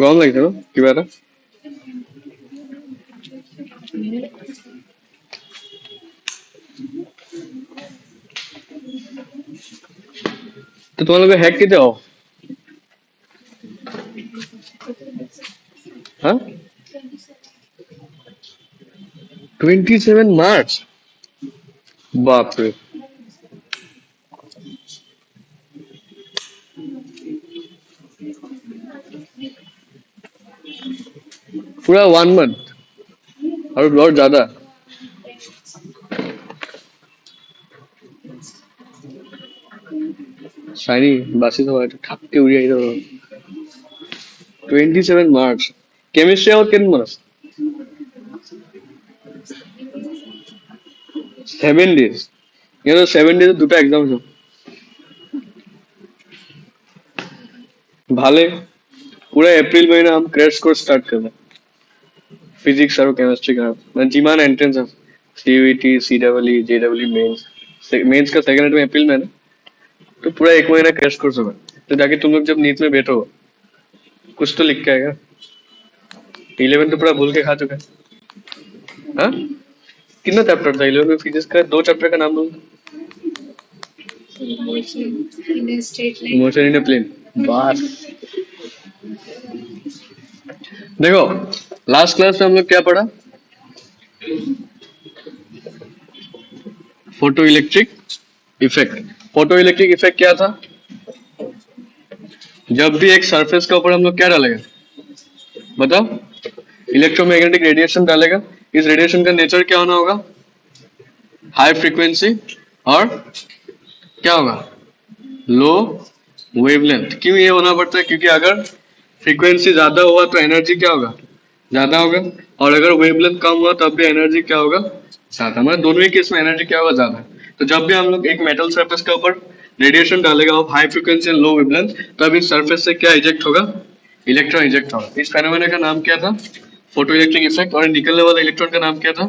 গৰম লাগিছে ন কিবা এটা। তো তোমালোকে হেক কেতিয়া হওক হা 27 মাৰ্চ বাপৰে পুৰা 1 month আৰু বৰ জ্যাদা চাইনি বাচি থবা এইটো থাপকে উৰি আহি যাব 27 মাৰ্চ কেমিষ্ট্ৰি আগত কেইদিনমান আছে 7 days সিহঁতৰ 7 days দুটা এক্সাম আছে ভালে पूरा अप्रैल महीना हम क्रैश कोर्स स्टार्ट कर रहे हैं फिजिक्स और केमिस्ट्री का मतलब जिमान एंट्रेंस है सीयूईटी सीडब्ल्यू जेडब्ल्यू मेंस मेंस का सेकंड में अप्रैल में है ना तो पूरा 1 महीना क्रैश कोर्स होगा तो जाके तुम लोग जब नीट में बैठो कुछ तो लिख के आएगा 11 तो पूरा भूल के खा चुका है हाँ कितना चैप्टर था 11 में फिजिक्स का 2 चैप्टर का नाम बोल इमोशन इन प्लेन बस देखो लास्ट क्लास में हम लोग क्या पढ़ा photo electric effect photo electric effect क्या था जब भी एक सरफेस के ऊपर हम लोग क्या डालेगा बताओ इलेक्ट्रोमैग्नेटिक रेडिएशन डालेगा इस रेडिएशन का नेचर क्या होना होगा हाई फ्रीक्वेंसी और क्या होगा लो वेवलेंथ क्यों ये होना पड़ता है क्योंकि अगर फ्रीक्वेंसी ज्यादा हुआ तो एनर्जी क्या होगा ज्यादा होगा और अगर वेवलेंथ कम हुआ तब भी एनर्जी क्या होगा ज्यादा मतलब दोनों ही केस में एनर्जी क्या होगा ज्यादा तो जब भी हम लोग एक मेटल सरफेस के ऊपर रेडिएशन डालेगा of high frequency and low wavelength तब इस सरफेस से क्या इजेक्ट होगा इलेक्ट्रॉन इजेक्ट होगा इस फेनोमेना का नाम क्या था फोटो इलेक्ट्रिक इफेक्ट और निकलने वाला इलेक्ट्रॉन का नाम क्या था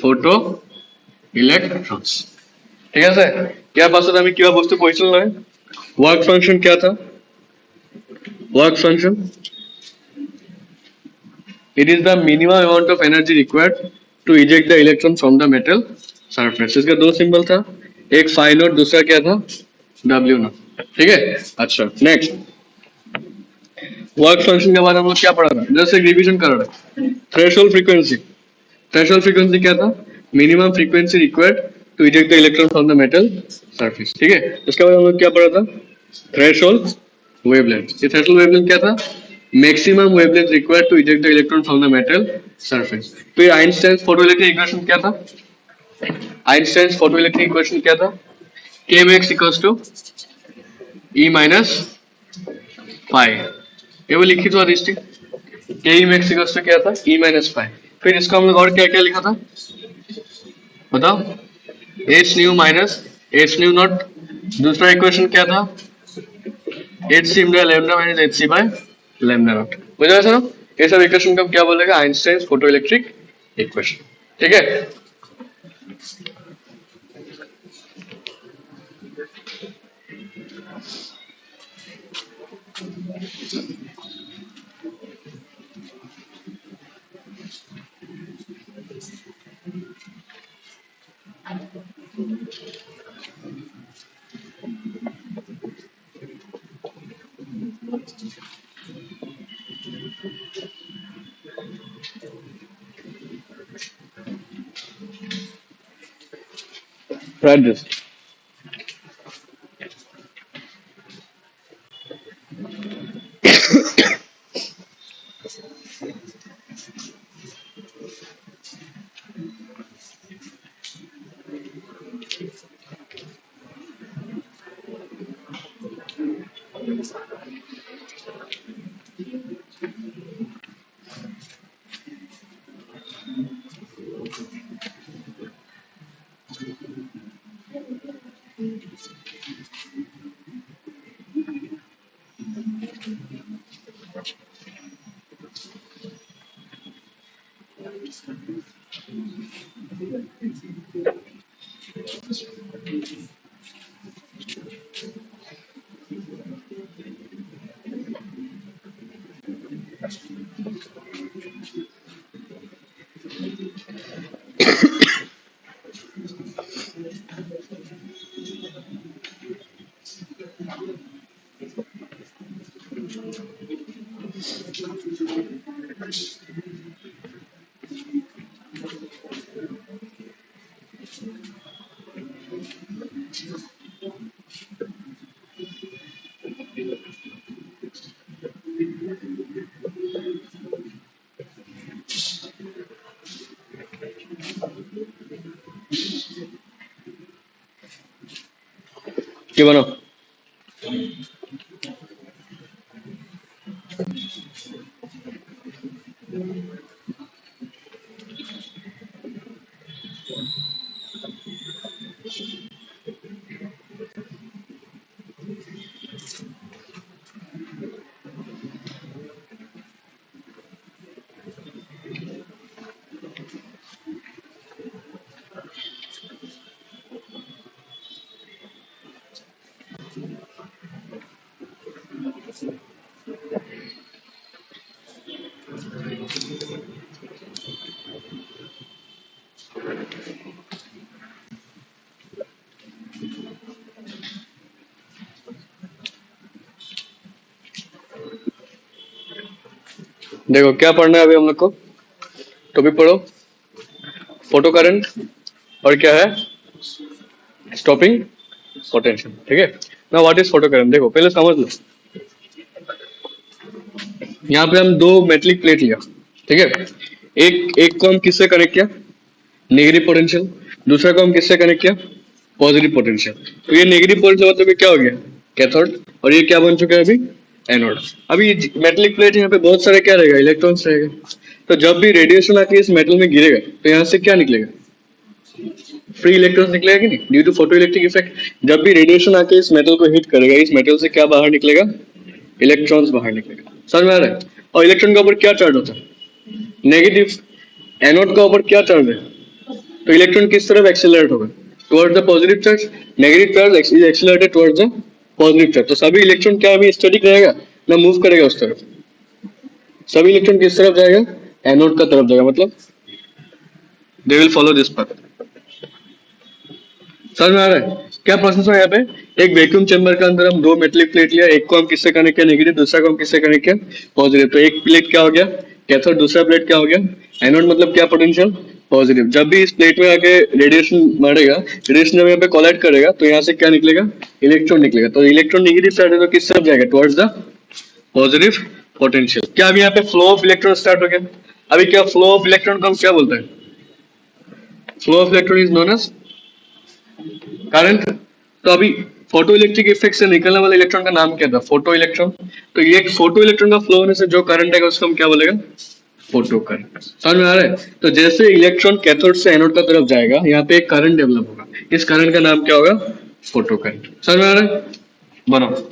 फोटो इलेक्ट्रॉन्स ঠিক আছে ইয়াৰ পাছত আমি কিবা বস্তু কৈছিল নহয় वर्क फंक्शन क्या था work function it is the minimum amount of energy required to eject the electron from the metal surface इसका दो सिंबल था एक फाई नोट दूसरा क्या था डब्ल्यू नोट ठीक है अच्छा नेक्स्ट वर्क फंक्शन के बारे में हम लोग क्या पढ़ा था जस्ट एक रिवीजन कर रहे हैं थ्रेशोल्ड फ्रीक्वेंसी क्या था minimum frequency required to eject the electron from the metal surface ठीक है उसके बाद हम लोग क्या पढ़ा था थ्रेशोल्ड वेवलेंथ ये थ्रेशोल्ड वेवलेंथ क्या था maximum wavelength required to eject the electron from the metal surface तो ये आइंस्टाइन फोटोइलेक्ट्रिक इक्वेशन क्या था आइंस्टाइन फोटोइलेक्ट्रिक इक्वेशन क्या था k max equals to e minus phi ये वो लिखित हुआ दृष्टि के ई मैक्स इक्वल्स टू क्या था ई माइनस फाइव फिर इसको हम लोग और क्या क्या लिखा था बताओ h nu minus h nu nought दूसरा इक्वेशन क्या था h c into lambda minus h C by lambda nought बुझा सर ये सब इक्वेशन को क्या बोलेगा आइंस्टाइन फोटो इलेक्ट्रिक इक्वेशन ठीक है write this কি বানাও? देखो क्या पढ़ना है अभी हम लोग को, टॉपिक पढ़ो, फोटो करंट और क्या है, स्टॉपिंग पोटेंशियल। ठीक है ना, व्हाट इज फोटो करंट? देखो पहले समझ लो, यहाँ पे हम दो मेटलिक प्लेट लिया, ठीक है। एक एक को हम किससे कनेक्ट किया, नेगेटिव पोटेंशियल, दूसरा को हम किससे कनेक्ट किया, पॉजिटिव पोटेंशियल। तो ये नेगेटिव पोटेंशियल मतलब ये क्या हो गया, कैथोड, और ये क्या बन चुका है अभी, एनोड। अभी मेटलिक प्लेट यहाँ पे बहुत सारे क्या रहेगा, इलेक्ट्रॉन्स रहेगा। तो जब भी रेडिएशन आके इस मेटल में गिरेगा तो यहाँ से क्या निकलेगा, फ्री इलेक्ट्रॉन्स निकलेगा कि नहीं, due to photoelectric effect. जब भी रेडिएशन आके इस मेटल को हिट करेगा, इस मेटल से क्या बाहर निकलेगा, इलेक्ट्रॉन्स बाहर निकलेगा। समझ में आ रहा है? और इलेक्ट्रॉन के ऊपर क्या चार्ज होता है, नेगेटिव। एनोड का ऊपर क्या चार्ज है, तो इलेक्ट्रॉन किस तरफ एक्सेलरेट होगा, towards the positive charge. Negative charge is accelerated towards the positive charge. तो सभी इलेक्ट्रॉन क्या अभी स्टैटिक रहेगा ना, मूव करेगा उस तरफ। सभी इलेक्ट्रॉन किस तरफ जाएगा, एनोड का तरफ जाएगा, मतलब they will follow this path. समझ में आ रहा है क्या प्रोसेस है यहाँ पे? एक वैक्यूम चेंबर के अंदर हम दो मेटलिक प्लेट लिया, एक को हम किससे कनेक्ट किया, नेगेटिव, दूसरा को हम किससे कनेक्ट किया, पॉजिटिव। तो एक प्लेट क्या हो गया, कैथोड, दूसरा प्लेट क्या हो गया, एनोड। मतलब क्या, पोटेंशियल पॉजिटिव। जब भी इस प्लेट में आके रेडिएशन मारेगा, रेडिएशन जब यहाँ पे कोलाइड करेगा तो यहाँ से क्या निकलेगा, इलेक्ट्रॉन निकलेगा। तो इलेक्ट्रॉन नेगेटिव चार्ज है तो किस तरफ जाएगा, टुवर्ड्स द पॉजिटिव पोटेंशियल। क्या अभी यहाँ पे फ्लो ऑफ इलेक्ट्रॉन स्टार्ट हो गया? अभी क्या फ्लो ऑफ इलेक्ट्रॉन को हम क्या बोलते हैं, flow of electron is known as current. तो अभी फोटो इलेक्ट्रिक इफेक्ट से निकलने वाले इलेक्ट्रॉन का नाम क्या था, फोटो इलेक्ट्रॉन। तो ये एक फोटो इलेक्ट्रॉन का फ्लो होने से जो करंट आएगा उसको हम क्या बोलेगा, फोटो करंट। समझ में आ रहा है? तो जैसे इलेक्ट्रॉन कैथोड से एनोड का तरफ जाएगा, यहाँ पे एक करंट डेवलप होगा, इस करंट का नाम क्या होगा, फोटो करंट। समझ में आ रहा है? बनाओ।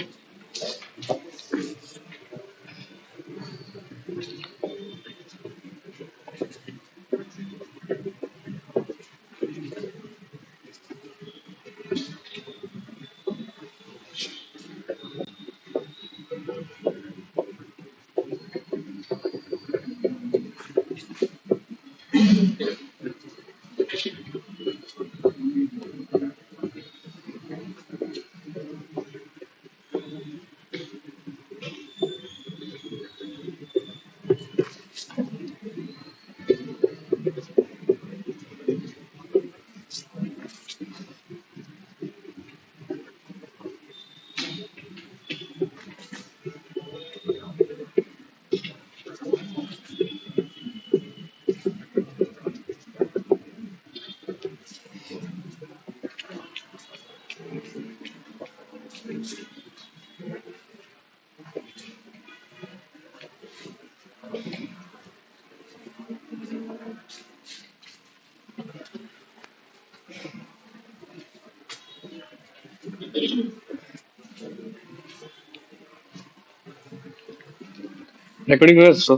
রেকর্ডিং হয়ে আসছো?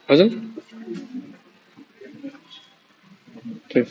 আচ্ছা, ঠিক।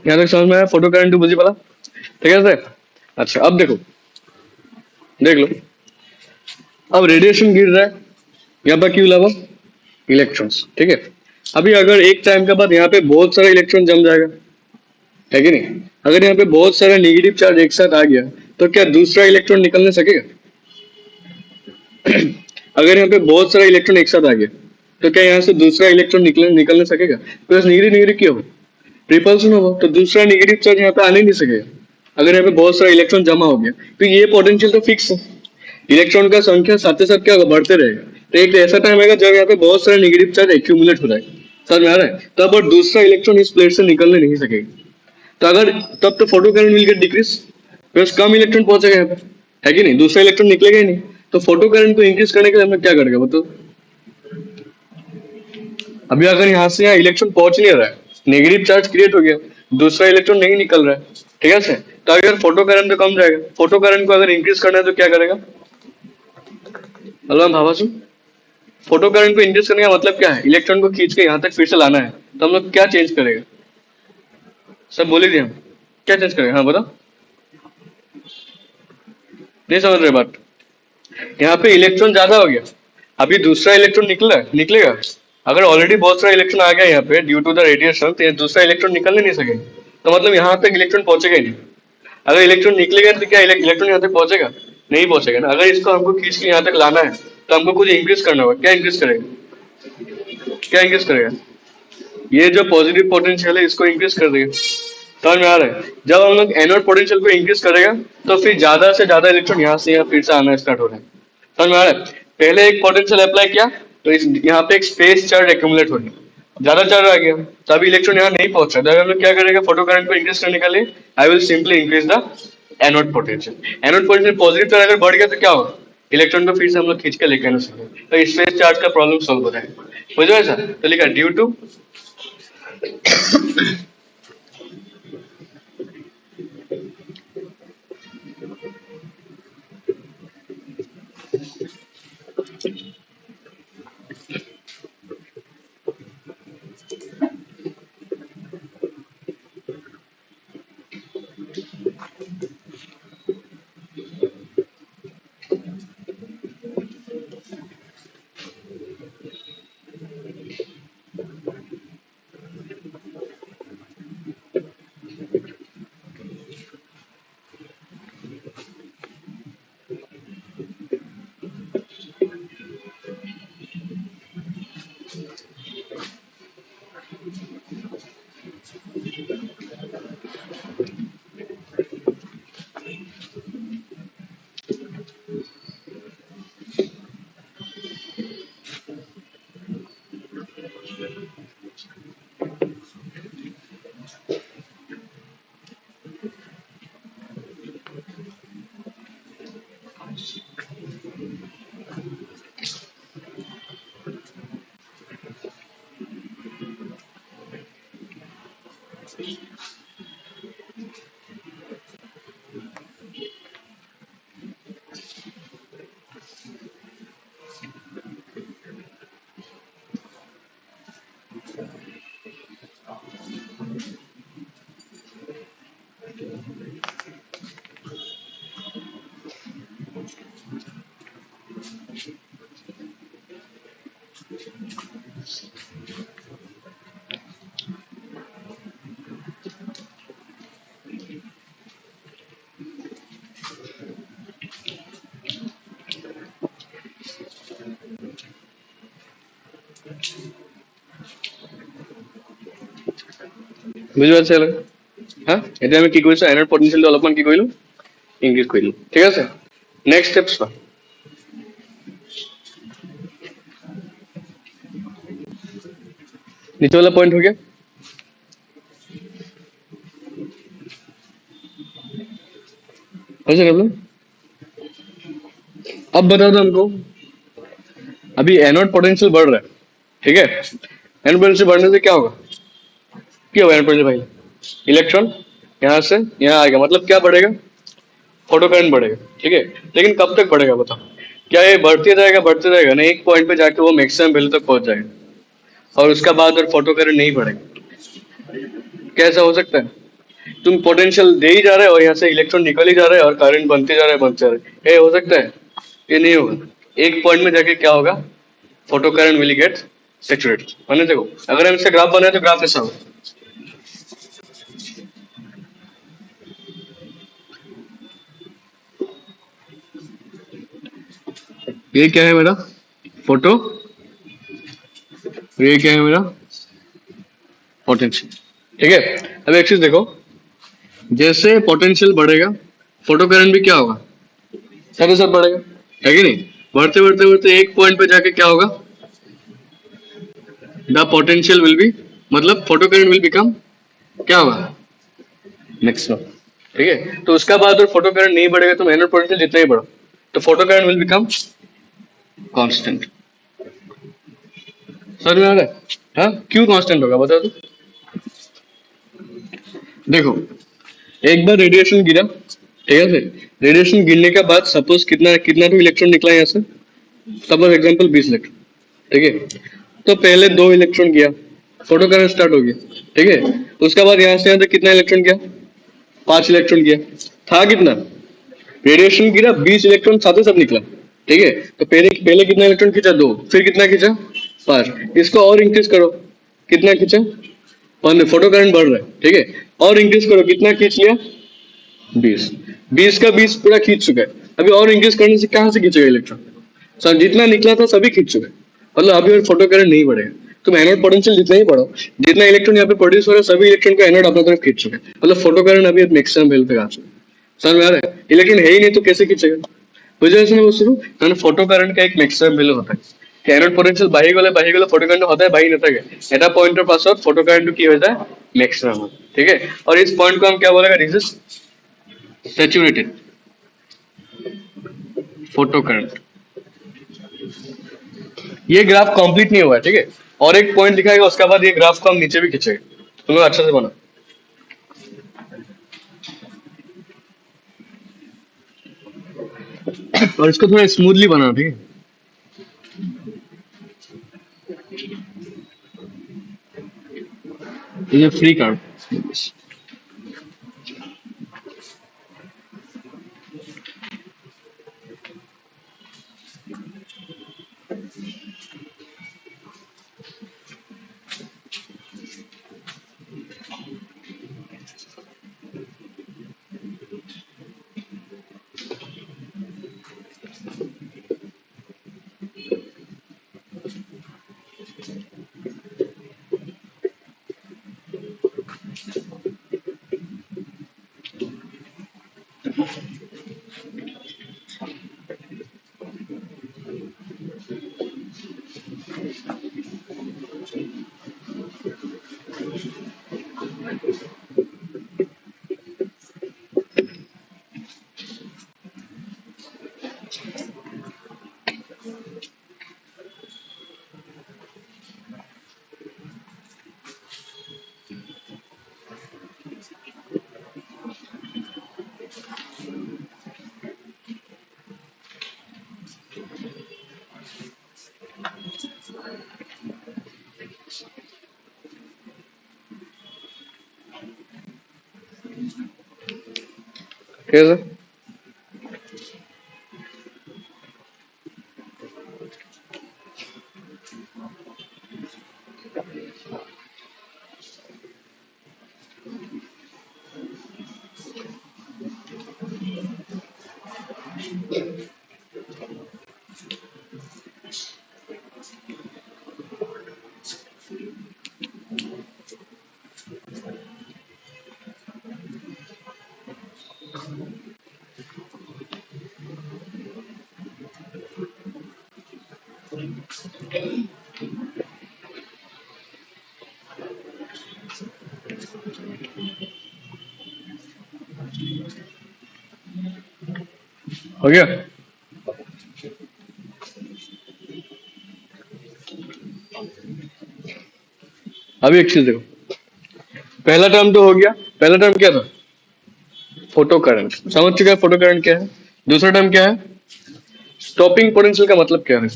यहाँ तक समझ में आया? फोटो करंट बुझी पड़ा? ठीक है सर। अच्छा, अब देखो, देख लो, अब रेडिएशन गिर रहा है, यहाँ पर क्यों लगा? इलेक्ट्रॉन्स, ठीक है। अभी अगर एक टाइम के बाद यहाँ पे बहुत सारा इलेक्ट्रॉन जम जाएगा, है कि नहीं? अगर यहाँ पे बहुत सारा नेगेटिव चार्ज एक साथ आ गया, तो क्या दूसरा इलेक्ट्रॉन निकलने सकेगा? अगर यहाँ पे बहुत सारा इलेक्ट्रॉन एक साथ आ गया, तो क्या यहाँ से दूसरा इलेक्ट्रॉन निकलने सकेगा? प्लस नेगेटिव नेगेटिव क्यों हो? रिपल्सन होगा, तो दूसरा नेगेटिव चार्ज यहाँ पे आने नहीं सकेगा। अगर यहाँ पे बहुत सारा इलेक्ट्रॉन जमा हो गया, तो ये पोटेंशियल तो फिक्स है, इलेक्ट्रॉन का संख्या साथ ही साथ क्या होगा? बढ़ते रहेगा। तो एक ऐसा टाइम आएगा जब यहाँ पे बहुत सारे नेगेटिव चार्ज एक्यूमुलेट हो जाएगा, समझ में आ रहा है? तब और दूसरा इलेक्ट्रॉन इस प्लेट से निकलने नहीं सकेगा। तो अगर, तब तो photo current will get decrease, because come electron पहुंचेगा यहाँ पे, है कि नहीं? दूसरा इलेक्ट्रॉन निकलेगा ही नहीं। तो फोटो करंट को इंक्रीज करने के लिए हमें क्या करेगा बताओ? अभी अगर यहाँ से यहाँ इलेक्ट्रॉन पहुंच नहीं रहा है, नेगेटिव चार्ज क्रिएट हो गया, दूसरा इलेक्ट्रॉन नहीं निकल रहा है, ठीक है सर, तो अगर फोटो करंट तो कम जाएगा। फोटो करंट को अगर इंक्रीज करना है तो क्या करेगा? हेलो भावा सुन, फोटो करंट को इंक्रीज करने का मतलब क्या है? इलेक्ट्रॉन को खींच के यहाँ तक फिर से लाना है, तो हम लोग क्या चेंज करेगा? सब बोल ही दिया, हम क्या चेंज करेगा? हाँ बताओ, नहीं समझ रहे बात? यहाँ पे इलेक्ट्रॉन ज्यादा हो गया, अभी दूसरा इलेक्ट्रॉन निकलेगा। अगर ऑलरेडी बहुत सारा इलेक्ट्रॉन आ गया यहाँ पे ड्यू टू द रेडिएशन, तो ये दूसरा इलेक्ट्रॉन निकलने नहीं सकेगा। तो मतलब यहाँ तक इलेक्ट्रॉन पहुंचेगा ही नहीं। अगर इलेक्ट्रॉन निकलेगा तो क्या इलेक्ट्रॉन यहाँ तक पहुंचेगा? नहीं पहुंचेगा ना। अगर इसको हमको खींच के यहाँ तक लाना है, तो हमको कुछ इंक्रीज करना होगा। क्या इंक्रीज करेगा? क्या इंक्रीज करेगा? ये जो पॉजिटिव पोटेंशियल है इसको इंक्रीज कर देगा। समझ में आ रहा है? जब हम लोग एनोड पोटेंशियल को इंक्रीज करेगा, तो फिर ज्यादा से ज्यादा इलेक्ट्रॉन यहाँ से यहाँ फिर से आना स्टार्ट हो रहा है। समझ में आ रहा है? पहले एक पोटेंशियल अप्लाई किया, तो इस यहाँ पे एक स्पेस चार्ज एक्यूमुलेट हो गया, ज्यादा चार्ज आ गया, तभी इलेक्ट्रॉन यहाँ नहीं पहुंच रहा। तो हम लोग क्या करेंगे फोटो करंट को इंक्रीज करने के लिए? I will simply increase the anode potential. Anode potential positive charge अगर बढ़ गया तो क्या होगा? इलेक्ट्रॉन को फिर से हम लोग खींच के लेके आना सकें, तो स्पेस चार्ज का प्रॉब्लम सॉल्व हो जाएगा। बुझो ऐसा? तो लिखा ड्यू टू, বুঝতে পারছি এলাকা? হ্যাঁ, এটা আমি কি করেছি, এনার পটেনশিয়াল ডেভেলপমেন্ট কি করলাম, ইনক্রিজ করলাম, ঠিক আছে। नेक्स्ट स्टेप्स पर नीचे वाला पॉइंट हो गया। समझे ना? अब बता दो हमको, अभी एनोड पोटेंशियल बढ़ रहा है, ठीक है। एनोड पोटेंशियल बढ़ने से क्या होगा, क्या होगा एनोड पोटेंशियल भाई, इलेक्ट्रॉन यहाँ से यहाँ आएगा, मतलब क्या बढ़ेगा, फोटो करंट बढ़ेगा, ठीक है। लेकिन कब तक बढ़ेगा बताओ, क्या ये बढ़ते जाएगा नहीं, एक पॉइंट पे जाके वो मैक्सिमम वैल्यू तक पहुंच जाएगा और उसका बाद और फोटो करंट नहीं बढ़ेगा। कैसा हो सकता है, तुम पोटेंशियल दे ही जा रहे हो और यहाँ से इलेक्ट्रॉन निकल ही जा रहे हैं और करंट बनते जा रहे हैं, ये हो सकता है, ये नहीं होगा। एक पॉइंट में जाके क्या होगा, photo current will get saturated. मैंने देखो, अगर हम इसका ग्राफ बनाए तो ग्राफ ऐसा होगा, ये क्या है मेरा फोटो, ये क्या है मेरा पोटेंशियल, ठीक है। अब एक चीज देखो, जैसे पोटेंशियल बढ़ेगा फोटो करंट भी क्या होगा, साथ ही साथ बढ़ेगा, है कि नहीं। बढ़ते बढ़ते बढ़ते एक पॉइंट पे जाके क्या होगा, द पोटेंशियल विल बी, मतलब फोटो करंट विल बिकम क्या होगा, मैक्सिमम, ठीक है। तो उसका बाद और फोटो करंट नहीं बढ़ेगा तो एनोड पोटेंशियल जितना ही बढ़ो तो photo current will become constant. समझ में आ रहा है, हाँ क्यों कांस्टेंट होगा बता दो। देखो, एक बार रेडिएशन गिरा, ठीक है, रेडिएशन गिरने के बाद सपोज कितना कितना तो इलेक्ट्रॉन निकला यहाँ से, सपोज एग्जांपल 20 इलेक्ट्रॉन, ठीक है। तो पहले 2 इलेक्ट्रॉन गया, फोटो करंट स्टार्ट हो गया, ठीक है। उसके बाद यहाँ से यहाँ तक कितना इलेक्ट्रॉन गया, 5 इलेक्ट्रॉन गया, था कितना, रेडिएशन गिरा 20 इलेक्ट्रॉन साथ ही साथ निकला, ठीक है। तो पहले पहले कितना इलेक्ट्रॉन खींचा, 2, फिर कितना खींचा, 5, इसको और इंक्रीज करो, कितना खींचा, 15, फोटो करंट बढ़ रहा है, ठीक है। और इंक्रीज करो, कितना खींच लिया, 20, 20 का 20 पूरा खींच चुका है। अभी और इंक्रीज करने से कहाँ से खींचेगा इलेक्ट्रॉन, सर जितना निकला था सभी खींच चुका है, मतलब अभी और फोटो करंट नहीं बढ़ेगा। तुम एनोड पोटेंशियल जितना ही बढ़ो, जितना इलेक्ट्रॉन यहाँ पे प्रोड्यूस हो रहा है सभी इलेक्ट्रॉन को एनोड अपना तरफ खींच चुका है, मतलब फोटो करंट अभी मैक्सिमम वैल्यू पे आ चुका है। समझ में आ रहा है, इलेक्ट्रॉन है ही नहीं तो कैसे खींचेगा, বুঝতে পারছেন বস্তুটো, মানে ফটো কারেন্ট का एक मैक्सिमम वैल्यू होता है, এনोড पोटेंशियल বাঢ়ি গলে ফটো কারেন্ট होता है বাঢ়ি নাথাকে, এটা পয়েন্টের পাছত ফটো কারেন্ট কি হয়ে যায়, मैक्सिमम হয়, ठीक है। और इस पॉइंट को हम क्या बोलेगा, this is saturated photo current. ये ग्राफ कंप्लीट नहीं हुआ है, ठीक है, और एक पॉइंट दिखाएगा उसके बाद ये ग्राफ को हम नीचे भी खींचेंगे, तुम लोग अच्छे से बना। और इसको थोड़ा स्मूथली बनाना, ठीक है। ये फ्री कार्ड, कैसे? हो गया? अभी एक चीज देखो, पहला टर्म तो हो गया। पहला टर्म क्या था? Photo current. समझ चुका है फोटो करंट क्या है? दूसरा टर्म क्या है? स्टॉपिंग पोटेंशियल का मतलब क्या है?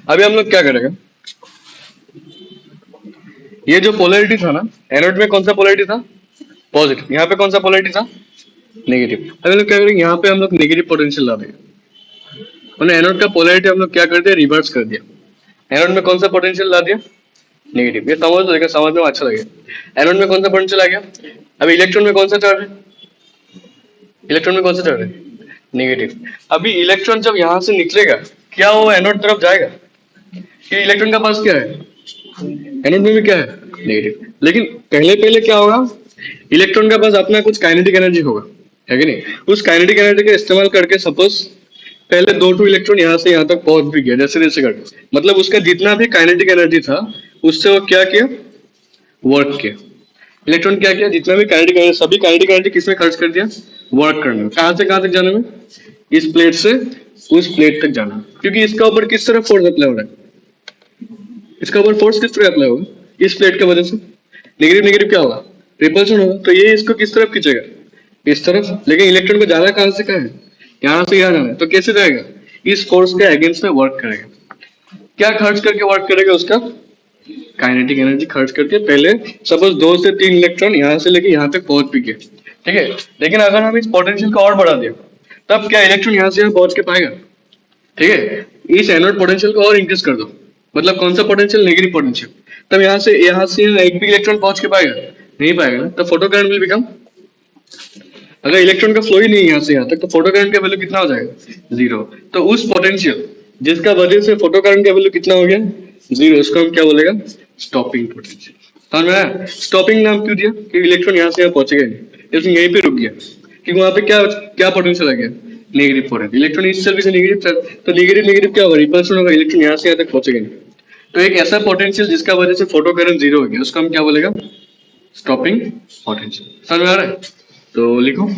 अभी हम लोग क्या करेंगे, ये जो पोलैरिटी था ना, एनोड में कौन सा पोलैरिटी था? पॉजिटिव। यहाँ पे कौन सा पोलैरिटी था? नेगेटिव। अभी हम लोग क्या करेंगे, यहाँ पे हम लोग नेगेटिव पोटेंशियल ला देंगे। मतलब एनोड का पोलैरिटी हम लोग क्या कर दिया? रिवर्स कर दिया। एनोड में कौन सा पोटेंशियल ला दिया? नेगेटिव। ये समझ लो, समझ में अच्छा लगेगा। एनोड में कौन सा पोटेंशियल आ गया? अभी इलेक्ट्रॉन में कौन सा चार्ज है? इलेक्ट्रॉन में कौन सा चार्ज है? नेगेटिव। अभी इलेक्ट्रॉन जब यहाँ से निकलेगा, क्या वो एनोड तरफ जाएगा? ये इलेक्ट्रॉन का पास क्या है? एनोड में भी क्या है? नेगेटिव। लेकिन पहले पहले क्या होगा, इलेक्ट्रॉन का पास अपना कुछ काइनेटिक एनर्जी होगा, है कि नहीं? उस काइनेटिक एनर्जी का इस्तेमाल करके सपोज पहले दो टू इलेक्ट्रॉन यहाँ से यहाँ तक पहुंच भी गया, जैसे जैसे करके, मतलब उसका जितना भी काइनेटिक एनर्जी था उससे वो क्या किया? वर्क किया। इलेक्ट्रॉन क्या किया? जितना भी काइनेटिक एनर्जी, सभी काइनेटिक एनर्जी किसमें खर्च कर दिया? वर्क करने में। कहां से कहां तक जाने में? इस प्लेट से उस प्लेट तक जाना है। क्योंकि इसका ऊपर किस तरह फोर्स अप्लाई हो रहा है? इसका ऊपर फोर्स किस तरह अप्लाई होगा? इस प्लेट की वजह से। नेगेटिव नेगेटिव क्या होगा? रिपल्शन होगा। तो ये इसको किस तरफ खींचेगा? इस तरफ। लेकिन इलेक्ट्रॉन को जाना कहां से कहां है? यहाँ से यहाँ जाना है, तो कैसे जाएगा? इस फोर्स के अगेंस्ट में वर्क करेगा। क्या खर्च करके वर्क करेगा? उसका काइनेटिक एनर्जी खर्च करके। पहले सपोज 2 से 3 इलेक्ट्रॉन यहाँ से लेके यहाँ तक पहुंच भी गए, ठीक है। लेकिन अगर हम इस पोटेंशियल को और बढ़ा दिया, तब क्या इलेक्ट्रॉन यहाँ से यहाँ पहुंच के पाएगा? ठीक है। इस एनोड पोटेंशियल को और इंक्रीज कर दो, मतलब कौन सा पोटेंशियल? Negative potential. तब यहाँ से एक भी इलेक्ट्रॉन पहुंच के पाएगा? नहीं पाएगा ना। तो फोटो करंट विल बिकम, अगर इलेक्ट्रॉन का फ्लो ही नहीं यहाँ से यहाँ तक, तो फोटो करंट का वैल्यू कितना हो जाएगा? 0। तो उस पोटेंशियल जिसका वजह से फोटो करंट का वैल्यू कितना हो गया? 0, उसको हम क्या बोलेगा? Stopping potential. समझ में आया? स्टॉपिंग नाम क्यों दिया? क्योंकि इलेक्ट्रॉन यहाँ से यहाँ पहुंचेगा नहीं, इसमें यहीं पे रुक गया। क्योंकि वहां पे क्या क्या पोटेंशियल आ गया? Negative potential. इलेक्ट्रॉन इस सर्विस से नेगेटिव था, तो नेगेटिव नेगेटिव क्या होगा? रिपल्शन होगा। इलेक्ट्रॉन यहाँ से यहाँ तक पहुंचेगा नहीं। तो एक ऐसा पोटेंशियल जिसका वजह से फोटो करंट 0 हो गया, उसको हम क्या बोलेगा? Stopping potential. समझ में आ रहा है? तो लिखो।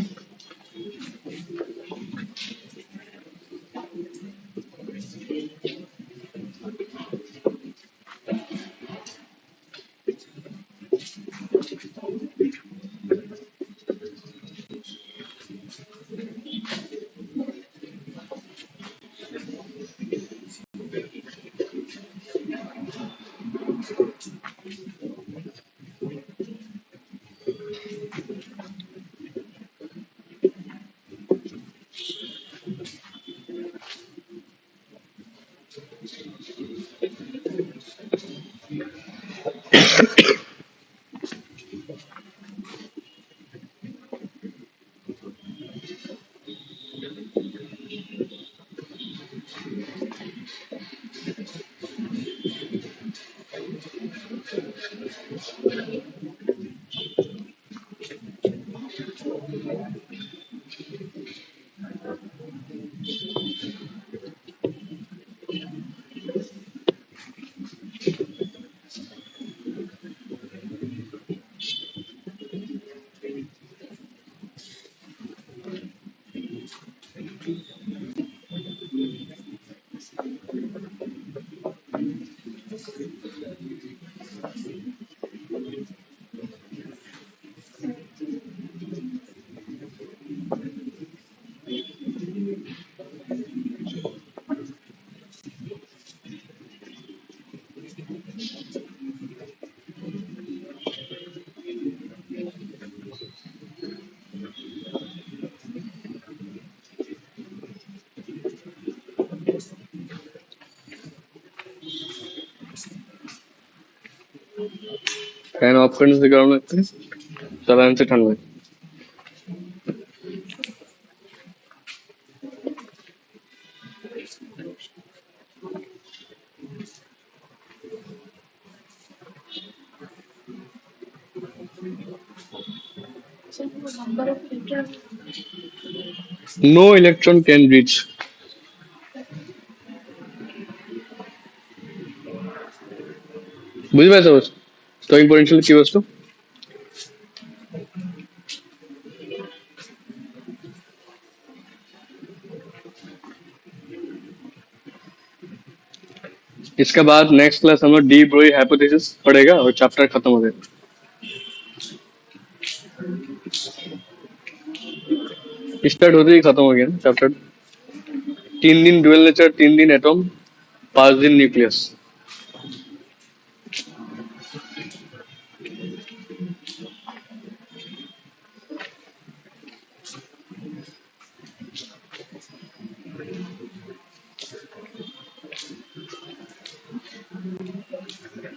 फैन ऑफ करने से गर्म लगता है, चलाने से ठंड लगता है। No electron can reach. বুঝতে পারছো স্টোরিং পোটেনশিয়াল কি বস্তু? इसके बाद नेक्स्ट क्लास हम लोग डी ब्रोई हाइपोथेसिस पढ़ेगा और चैप्टर खत्म हो जाएगा। स्टार्ट होते ही खत्म हो गया ना चैप्टर। 3 दिन डुअल नेचर, 3 दिन एटम, 5 दिन न्यूक्लियस।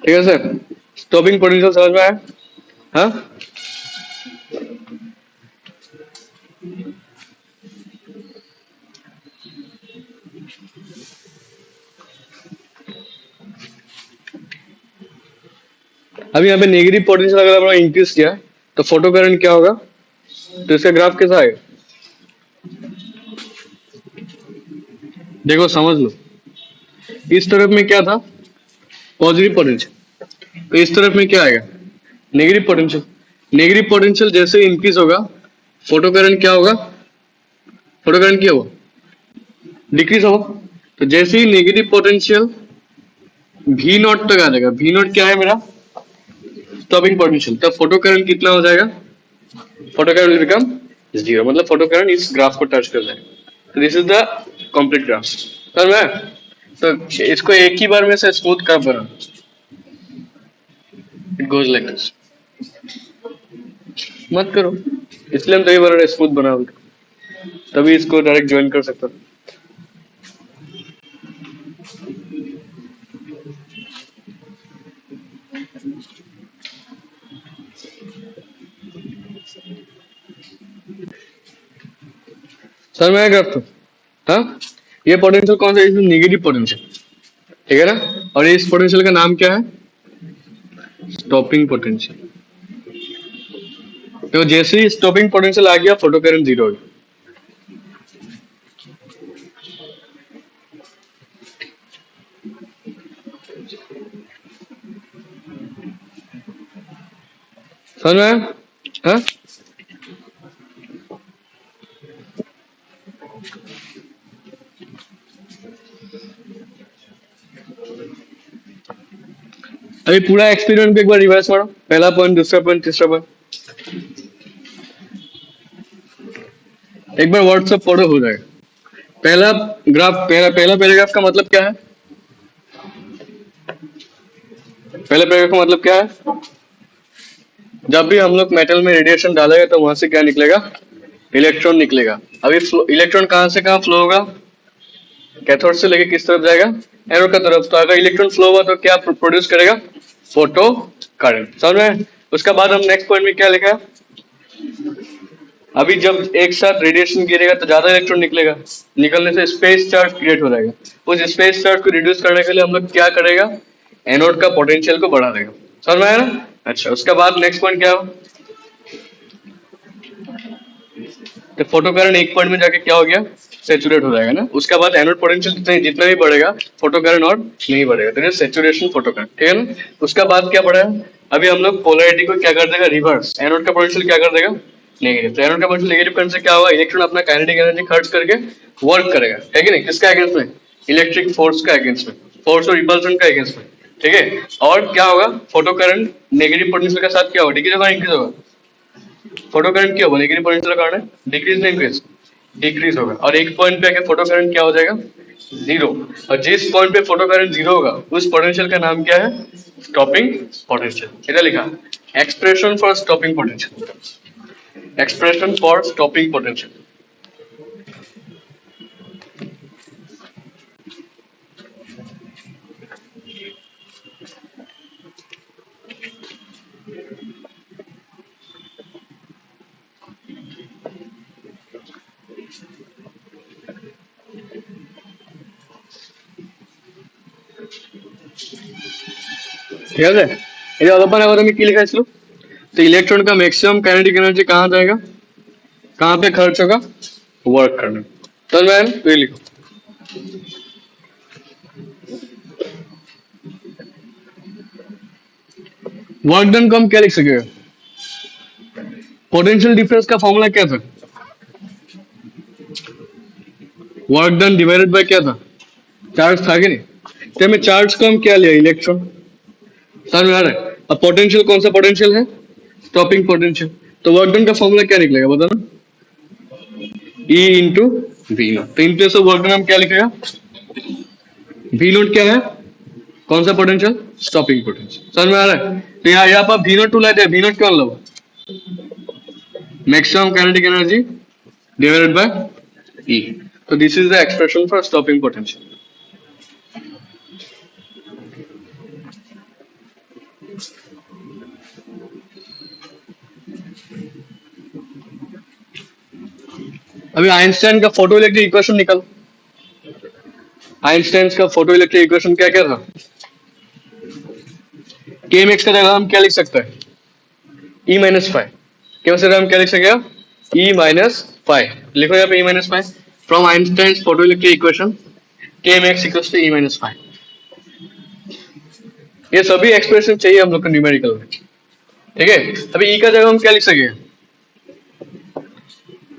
ठीक है सर, स्टॉपिंग पोटेंशियल समझ में आया? हाँ, अभी यहाँ पे नेगेटिव पोटेंशियल अगर हम इंक्रीज किया तो फोटो करंट क्या होगा, तो इसका ग्राफ कैसा आएगा? देखो समझ लो, इस तरफ में क्या था, पॉजिटिव पोटेंशियल, तो इस तरफ में क्या आएगा, नेगेटिव पोटेंशियल। नेगेटिव पोटेंशियल जैसे इंक्रीज होगा, फोटो करंट क्या होगा, फोटो करंट क्या होगा, डिक्रीज होगा। तो जैसे ही नेगेटिव पोटेंशियल भी नॉट तक आ जाएगा, भी नॉट क्या है मेरा, स्टॉपिंग पोटेंशियल, तब फोटो करंट कितना हो जाएगा, photo current will become zero, मतलब फोटो करंट इस ग्राफ को टच कर जाएगा। तो this is the complete graph. समझ में? तो इसको एक ही बार में से स्मूथ कर बना, इट गोज लाइक दिस। मत करो, इसलिए हम तभी बना रहे स्मूथ बना, तभी इसको डायरेक्ट ज्वाइन कर सकता। सर मैं ग्राफ तो, हाँ, ये पोटेंशियल कौन सा, इसमें नेगेटिव पोटेंशियल, ठीक है ना, और इस पोटेंशियल का नाम क्या है, स्टॉपिंग पोटेंशियल। तो जैसे ही स्टॉपिंग पोटेंशियल आ गया, फोटो करंट जीरो हो गया। समझ में आया? हाँ, अभी पूरा एक्सपेरिमेंट को एक बार रिवाइज करो, पहला पॉइंट, दूसरा पॉइंट, तीसरा पॉइंट, एक बार व्हाट्सएप पढ़ो, हो जाएगा। पहला ग्राफ, पहला पहला पैराग्राफ का मतलब क्या है, पहले पैराग्राफ का मतलब क्या है, जब भी हम लोग मेटल में रेडिएशन डालेगा तो वहां से क्या निकलेगा, इलेक्ट्रॉन निकलेगा। अभी इलेक्ट्रॉन कहाँ से कहाँ फ्लो होगा, कैथोड से लेके किस तरफ जाएगा, एनोड का तरफ। तो अगर इलेक्ट्रॉन फ्लो हुआ तो क्या प्रोड्यूस करेगा, फोटो करंट। समझ में? उसके बाद हम नेक्स्ट पॉइंट में क्या लिखा है, अभी जब एक साथ रेडिएशन गिरेगा तो ज्यादा इलेक्ट्रॉन निकलेगा, निकलने से स्पेस चार्ज क्रिएट हो जाएगा। उस स्पेस चार्ज को रिड्यूस करने के लिए हम लोग क्या करेगा, एनोड का पोटेंशियल को बढ़ा देगा। समझ में आया ना? अच्छा, उसके बाद नेक्स्ट पॉइंट क्या हो, तो फोटो करंट एक पॉइंट में जाके क्या हो गया, सेचुरेट हो जाएगा ना। उसके बाद एनोड पोटेंशियल जितना भी बढ़ेगा, फोटो करंट और नहीं बढ़ेगा, तो सेचुरेशन फोटो करंट, ठीक है ना। उसका बाद क्या बढ़ा है, अभी हम लोग पोलैरिटी को क्या कर देगा, रिवर्स, एनोड का पोटेंशियल क्या कर देगा, नेगेटिव। तो एनोड का पोटेंशियल नेगेटिव करने से क्या होगा, इलेक्ट्रॉन अपना काइनेटिक एनर्जी खर्च करके वर्क करेगा, है कि नहीं, किसका अगेंस्ट में, इलेक्ट्रिक फोर्स का अगेंस्ट में, फोर्स और रिपल्सन का अगेंस्ट में, ठीक है। और क्या होगा, फोटो करंट नेगेटिव पोटेंशियल के साथ क्या होगा, डिक्रीज होगा, इंक्रीज होगा, फोटो करंट क्या होगा, नेगेटिव पोटेंशियल का कारण है, डिक्रीज नहीं इंक्रीज, डिक्रीज होगा। और एक पॉइंट पे आके फोटो करंट क्या हो जाएगा, जीरो। और जिस पॉइंट पे फोटो करंट जीरो होगा, उस पोटेंशियल का नाम क्या है, स्टॉपिंग पोटेंशियल। इधर लिखा, expression for stopping potential, expression for stopping potential. ঠিক আছে, এই যে অলপমান আগত আমি কি লিখাইছিলো, तो इलेक्ट्रॉन का मैक्सिमम काइनेटिक एनर्जी कहाँ जाएगा, कहाँ पे खर्च होगा, वर्क करने। तो मैम तो ये लिखो, वर्क डन को हम क्या लिख सकेगा, पोटेंशियल डिफरेंस का फॉर्मूला क्या था, वर्क डन डिवाइडेड बाय क्या था, चार्ज था कि नहीं, तो हमें चार्ज को हम क्या लिया, इलेक्ट्रॉन। समझ में आ रहा है। अब पोटेंशियल कौन सा पोटेंशियल है, स्टॉपिंग पोटेंशियल, तो वर्क डन का फॉर्मूला क्या निकलेगा बताना, E इंटू वी नोट। तो in place of work done हम क्या लिखेगा, वी नोट क्या है, कौन सा पोटेंशियल, स्टॉपिंग पोटेंशियल। समझ में आ रहा है। तो यहाँ पर वी नोट टू लाते हैं, वी नोट क्या मतलब, maximum kinetic energy divided by e. तो this is the expression for stopping potential. अभी आइंस्टाइन का फोटो इलेक्ट्रिक इक्वेशन निकाल, आइंस्टाइन का फोटो इलेक्ट्रिक इक्वेशन क्या क्या था, के एम एक्स का जगह हम क्या लिख सकते हैं, ई माइनस फाइव, के एम हम क्या लिख सकेगा, ई माइनस फाइव। लिखो यहाँ पे E minus five from Einstein photo electric equation, K M X equals to E minus five. ये सभी एक्सप्रेशन चाहिए हम लोग को न्यूमेरिकल में, ठीक है। अभी ई का जगह हम क्या लिख सकेंगे,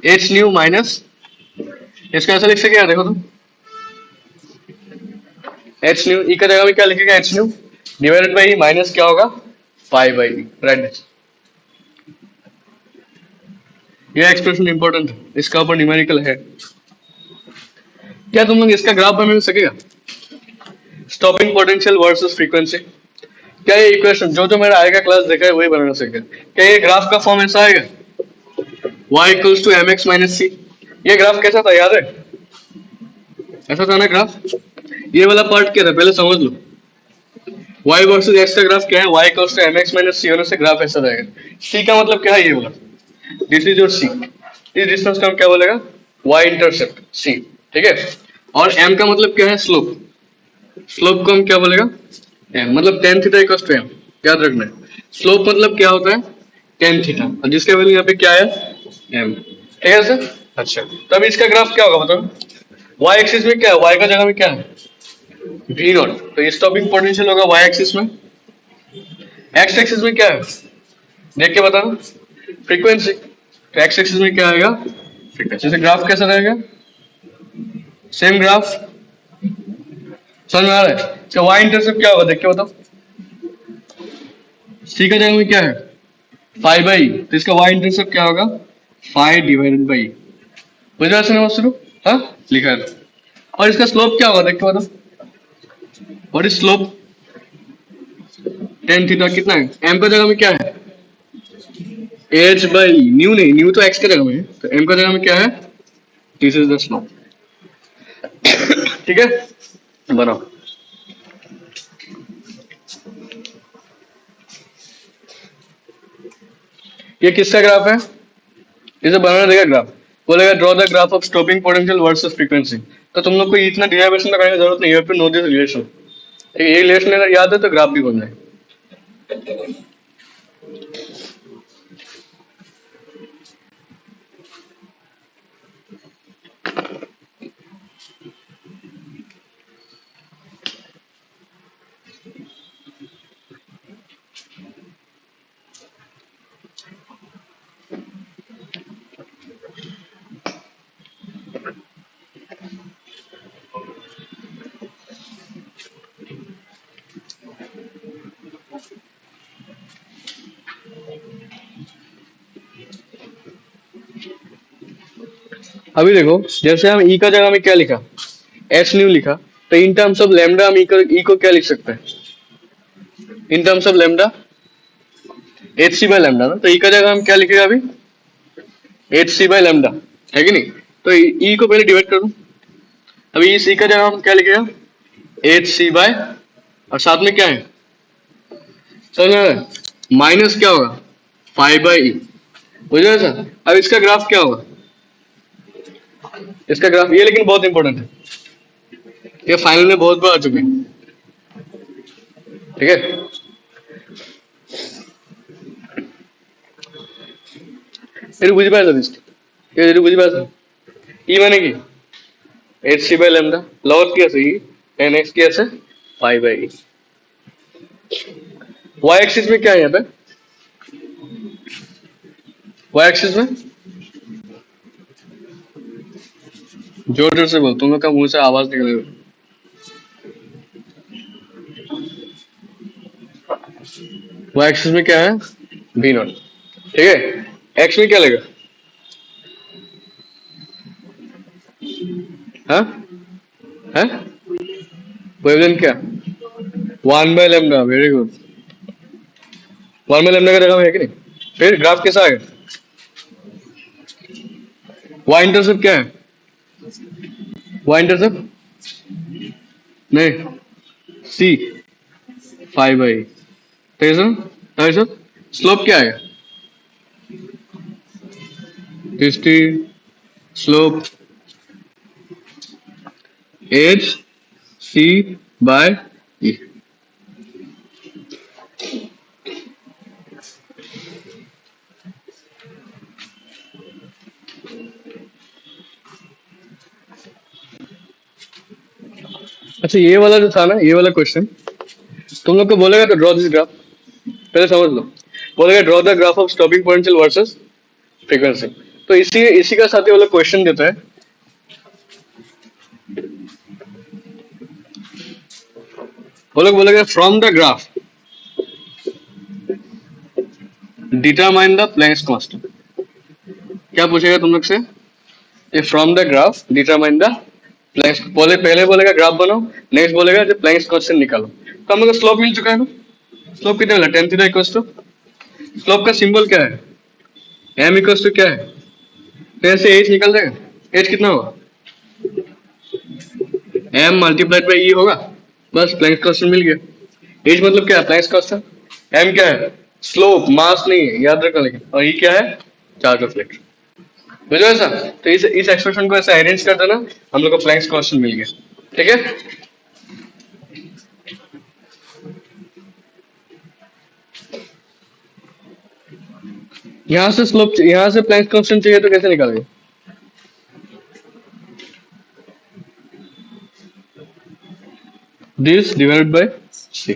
एच न्यू माइनस, इसको ऐसा लिख सकेगा, देखो तो एच न्यू, ई का जगह में क्या लिखेगा, H nu divided by E minus क्या होगा, पाई बाई ई, राइट। ये एक्सप्रेशन इंपॉर्टेंट है, इसका ऊपर न्यूमेरिकल है। क्या तुम लोग इसका ग्राफ बना सकेगा, स्टॉपिंग पोटेंशियल वर्सेस फ्रीक्वेंसी, क्या ये इक्वेशन जो जो मेरा आएगा क्लास देखा है वही बनाना सकेगा। क्या ये ग्राफ का फॉर्म ऐसा आएगा, y equals to M X minus C. ये ग्राफ कैसा था याद है, ऐसा था ना ग्राफ, ये वाला पार्ट क्या था पहले समझ लो, y वर्सेस x का ग्राफ क्या है, y equals to M X minus C होने से ग्राफ ऐसा रहेगा। c का मतलब क्या है, ये वाला, दिस इज योर c, इस डिस्टेंस का हम क्या बोलेगा, y इंटरसेप्ट c, ठीक है। और m का मतलब क्या है, स्लोप, स्लोप को हम क्या बोलेगा, m, मतलब tan theta equals to m, याद रखना है। स्लोप मतलब क्या होता है, tan थीटा, और जिसका वैल्यू यहाँ पे क्या है, m, ठीक है सर। अच्छा, तो अब इसका ग्राफ क्या होगा बताओ, y एक्सिस में क्या है, y का जगह में क्या है, v नॉट, तो स्टॉपिंग पोटेंशियल होगा y एक्सिस में, x एक्सिस में क्या है, देख के बताना, फ्रीक्वेंसी, तो x एक्सिस में क्या आएगा, फ्रीक्वेंसी। से ग्राफ कैसा रहेगा, सेम ग्राफ, समझ में आ रहा है। तो y इंटरसेप्ट क्या होगा देख के बताओ, c का जगह में क्या है, फाइव बाई, तो इसका y इंटरसेप्ट क्या होगा, फाइव डिवाइडेड बाई, बुझा से ना शुरू, हाँ लिखा है। और इसका स्लोप क्या होगा देख के बताओ, और इस स्लोप tan थीटा कितना है, m का जगह में क्या है, h बाई न्यू, नहीं न्यू तो x के जगह में है, तो m का जगह में क्या है, दिस इज द स्लोप, ठीक है। बनाओ, ये किसका ग्राफ है, इसे बनाना देगा ग्राफ, बोलेगा draw the graph of stopping potential versus frequency. तो तुम लोग को इतना डिराइवेशन करने की जरूरत नहीं है, नो दिस रिलेशन, ये रिलेशन अगर याद है तो ग्राफ भी बन जाए। अभी देखो, जैसे हम ई का जगह में क्या लिखा, एच न्यू लिखा, तो इन टर्म्स ऑफ लेमडा हम ई को क्या लिख सकते हैं, in terms of lambda h C by lambda ना, तो ई का जगह हम क्या लिखेगा अभी, एच सी बाय लेमडा, है कि नहीं। तो ई को पहले डिवाइड कर दो, अभी इस ई का जगह हम क्या लिखेगा, एच सी बाय, और साथ में क्या है, चलो माइनस क्या होगा, फाइव बाई ई, बुझे सर। अब इसका ग्राफ क्या होगा, इसका ग्राफ ये लेकिन बहुत इंपॉर्टेंट है, ये फाइनल में बहुत बार आ चुके हैं, ठीक है। এইটো বুজি পাইছা দৃষ্টি? এইটো বুজি পাইছা? ই মানে কি এইচ চি বাই লেমডা লগত কি আছে ই एन एक्स की ऐसे पाई बाई वाई एक्सिस में क्या है यहाँ पे वाई एक्सिस में जोर जोर से बोल तुम लोग का मुंह से आवाज निकलेगा वाई एक्सिस में क्या है बी नॉट ठीक है एक्स में क्या लेगा हाँ है वेवलेंथ क्या one by lambda very good one by lambda का जगह है कि नहीं फिर ग्राफ कैसा आएगा वाई इंटरसेप्ट क्या है वाई इंटरसेप्ट नहीं सी फाइव बाई ठीक है सर स्लोप क्या आएगा history slope H C by e अच्छा ये वाला जो था ना ये वाला क्वेश्चन तुम लोग को बोलेगा तो ड्रॉ दिस ग्राफ पहले समझ लो बोलेगा draw the graph of stopping potential versus frequency तो इसी इसी का साथ ही वो लोग क्वेश्चन देता है वो लोग बोलेगा from the graph determine the Planck's constant क्या पूछेगा तुम लोग से ये from the graph determine the Planck's पहले बोलेगा ग्राफ बनाओ नेक्स्ट बोलेगा जो प्लैंक्स कांस्टेंट निकालो तो हम लोग को स्लोप मिल चुका है ना स्लोप कितना मिला tan theta equals to slope का सिंबल क्या है एम इक्वल्स टू क्या है तो ऐसे एच निकल जाएगा एच कितना होगा एम मल्टीप्लाइड बाई ई होगा बस प्लैंक्स कांस्टेंट मिल गया एच मतलब क्या है प्लैंक्स कांस्टेंट एम क्या है स्लोप मास नहीं है याद रखना लेकिन और ई क्या है चार्ज ऑफ इलेक्ट्रॉन बुझो ऐसा तो इस एक्सप्रेशन को ऐसा अरेंज कर देना हम लोग को प्लैंक्स कांस्टेंट मिल गया ठीक है यहाँ से प्लैंक्स कांस्टेंट चाहिए तो कैसे निकालेंगे this divided by c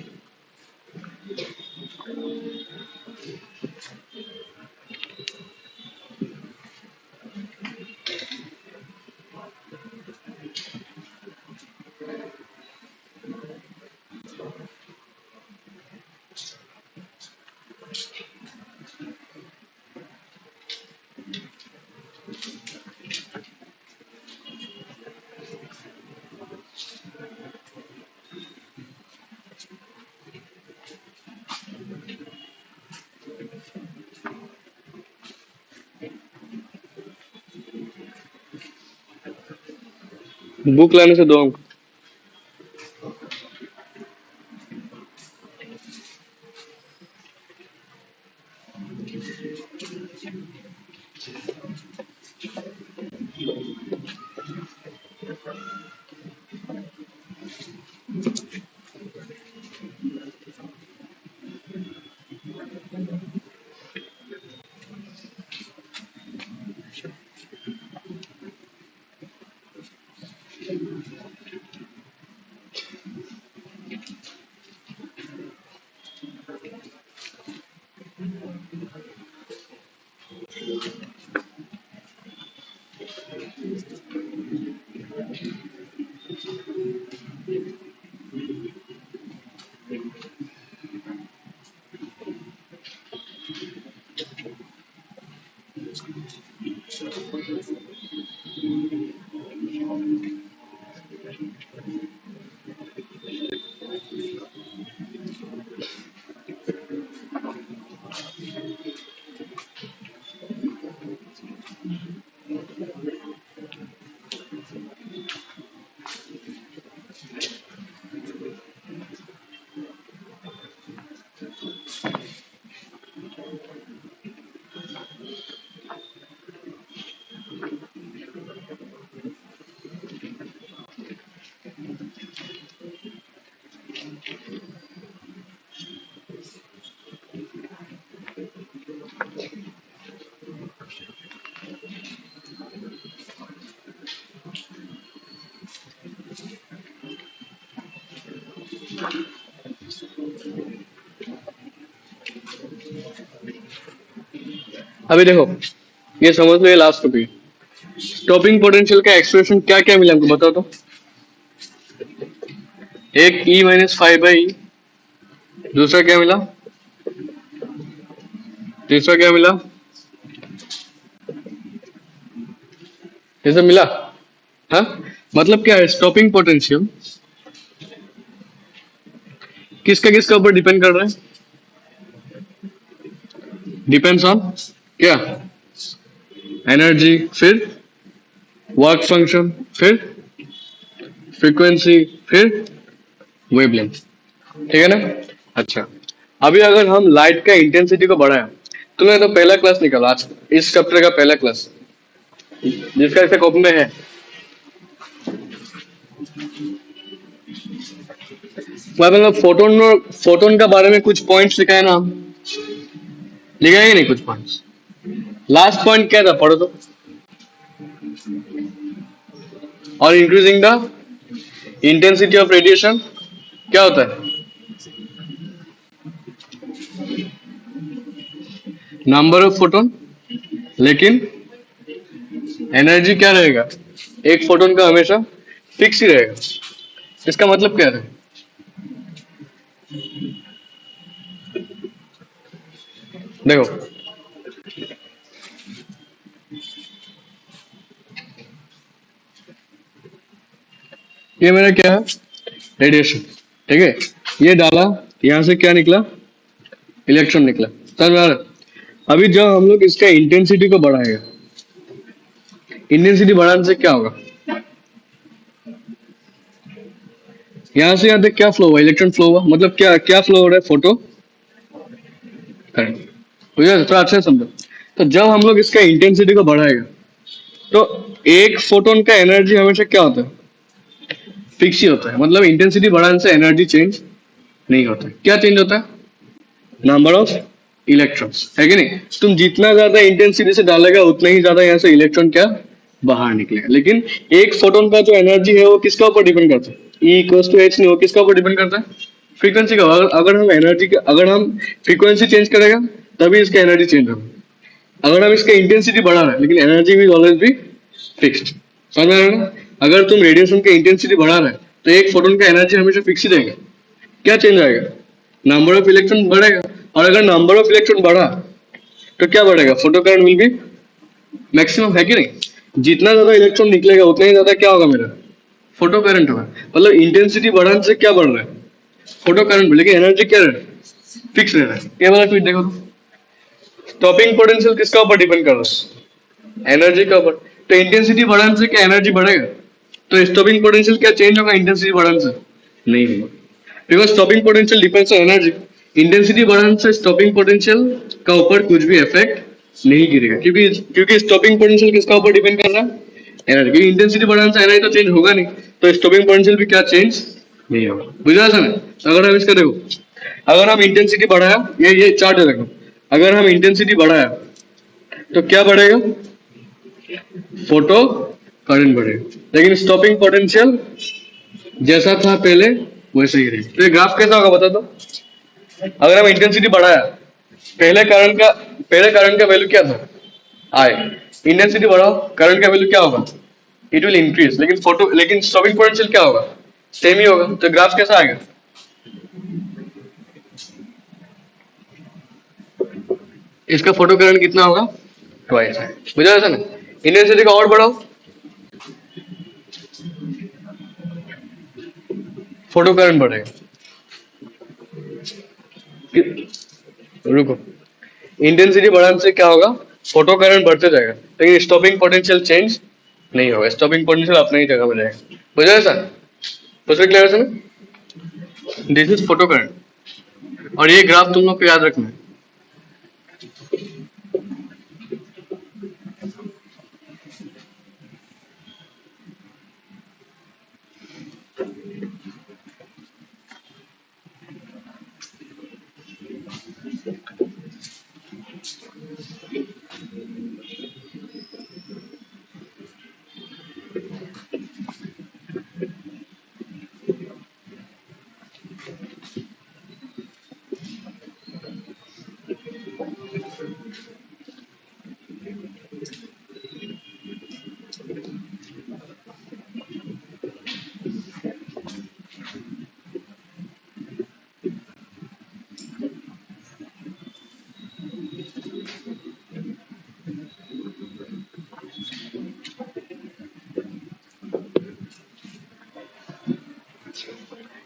book लाने से दो अंक अभी देखो, ये समझ लो, ये लास्ट टॉपिक। स्टॉपिंग पोटेंशियल का एक्सप्रेशन क्या क्या मिला हमको बताओ तो। एक ई माइनस फाइव बाई, दूसरा क्या मिला, तीसरा क्या मिला, ये सब मिला। हाँ, मतलब क्या है, स्टॉपिंग पोटेंशियल किसका किसका ऊपर डिपेंड कर रहा है, डिपेंड्स ऑन क्या, एनर्जी, फिर वर्क फंक्शन, फिर फ्रीक्वेंसी, फिर वेवलेंथ। ठीक है ना। अच्छा, अभी अगर हम लाइट का इंटेंसिटी को बढ़ाया, तुमने तो पहला क्लास निकाला आज, इस चैप्टर का पहला क्लास जिसका ऐसे कॉपी में है, मतलब फोटोन, फोटोन का बारे में कुछ पॉइंट्स लिखा है ना, लिखा है कि नहीं कुछ पॉइंट्स। लास्ट पॉइंट क्या था पढ़ो तो, और increasing the intensity of radiation क्या होता है, नंबर ऑफ फोटोन, लेकिन एनर्जी क्या रहेगा, एक फोटोन का हमेशा फिक्स ही रहेगा। इसका मतलब क्या है, देखो, ये मेरा क्या है, रेडिएशन। ठीक है, ये डाला, यहां से क्या निकला, इलेक्ट्रॉन निकला। समझ में आ रहा है? अभी जब हम लोग इसका इंटेंसिटी को बढ़ाएगा, इंटेंसिटी बढ़ाने से क्या होगा, यहां से यहां तक क्या फ्लो हुआ, इलेक्ट्रॉन फ्लो हुआ, मतलब क्या क्या फ्लो हो रहा है, फोटो करंट। बुझे, थोड़ा अच्छे से समझो। तो जब हम लोग इसका इंटेंसिटी को बढ़ाएगा, तो एक फोटोन का एनर्जी हमेशा क्या होता है, फिक्स ही होता है। मतलब इंटेंसिटी बढ़ाने से एनर्जी चेंज नहीं होता है। क्या चेंज होता है, नंबर ऑफ इलेक्ट्रॉन्स, है कि नहीं। तुम जितना ज्यादा इंटेंसिटी से डालेगा उतना ही ज्यादा यहाँ से इलेक्ट्रॉन क्या बाहर निकलेगा। लेकिन एक फोटोन का जो एनर्जी है वो किसका ऊपर डिपेंड करता है, ई इक्वल्स टू एच नहीं, वो किसका ऊपर डिपेंड करता है, फ्रीक्वेंसी का। अगर हम एनर्जी का, अगर हम फ्रीक्वेंसी चेंज करेगा तभी इसका एनर्जी चेंज होगा। अगर हम इसका इंटेंसिटी बढ़ा रहे हैं, लेकिन energy will always be fixed. समझ में आ रहा है ना। अगर तुम रेडिएशन का इंटेंसिटी बढ़ा रहे हैं तो एक फोटोन का एनर्जी हमेशा फिक्स ही रहेगा। क्या चेंज आएगा, नंबर ऑफ इलेक्ट्रॉन बढ़ेगा। और अगर नंबर ऑफ इलेक्ट्रॉन बढ़ा तो क्या बढ़ेगा, photo current will be maximum, है कि नहीं। जितना ज्यादा इलेक्ट्रॉन निकलेगा उतना ही ज्यादा क्या होगा मेरा, फोटो करंट होगा। मतलब इंटेंसिटी बढ़ाने से क्या बढ़ रहा है, फोटो करंट, लेकिन एनर्जी क्या रहा है, फिक्स रह रहा है। ये वाला ट्वीट देखो, स्टॉपिंग पोटेंशियल किसका ऊपर डिपेंड कर रहा है, एनर्जी का ऊपर। तो इंटेंसिटी बढ़ाने से क्या एनर्जी बढ़ेगा, तो स्टॉपिंग पोटेंशियल क्या चेंज होगा इंटेंसिटी बढ़ाने से, नहीं होगा। Because stopping potential depends on energy. Intensity बढ़ाने से स्टॉपिंग पोटेंशियल का ऊपर कुछ भी इफेक्ट नहीं गिरेगा, क्योंकि क्योंकि स्टॉपिंग पोटेंशियल किसका ऊपर डिपेंड कर रहा है, एनर्जी। क्योंकि इंटेंसिटी बढ़ाने से एनर्जी तो चेंज होगा नहीं, तो स्टॉपिंग पोटेंशियल भी क्या चेंज नहीं होगा। बुझा सर। अगर हम इसका देखो, अगर हम इंटेंसिटी बढ़ाया, ये चार्ट है देखो, अगर हम इंटेंसिटी बढ़ाया तो क्या बढ़ेगा, फोटो करंट बढ़ेगा। लेकिन स्टॉपिंग पोटेंशियल जैसा था पहले वैसे ही रहेगा। तो ये ग्राफ कैसा होगा बता दो। अगर हम इंटेंसिटी बढ़ाया, पहले करंट का, पहले करंट का वैल्यू क्या था, आई। इंटेंसिटी बढ़ाओ, करंट का वैल्यू क्या होगा, इट विल इंक्रीज। लेकिन फोटो, लेकिन स्टॉपिंग पोटेंशियल क्या होगा, सेम ही होगा। तो ग्राफ कैसा आएगा, इसका फोटो करंट कितना होगा, ट्वाइस है। बुझा ऐसा ना। इंटेंसिटी का और बढ़ाओ, फोटो करंट बढ़ेगा। रुको, इंटेंसिटी बढ़ाने से क्या होगा, फोटो करंट बढ़ते जाएगा, लेकिन स्टॉपिंग पोटेंशियल चेंज नहीं होगा। स्टॉपिंग पोटेंशियल अपने ही जगह में रहेगा। बुझा ऐसा, तो क्लियर है ना। दिस इज फोटो करंट, और ये ग्राफ तुम लोग को याद रखना है।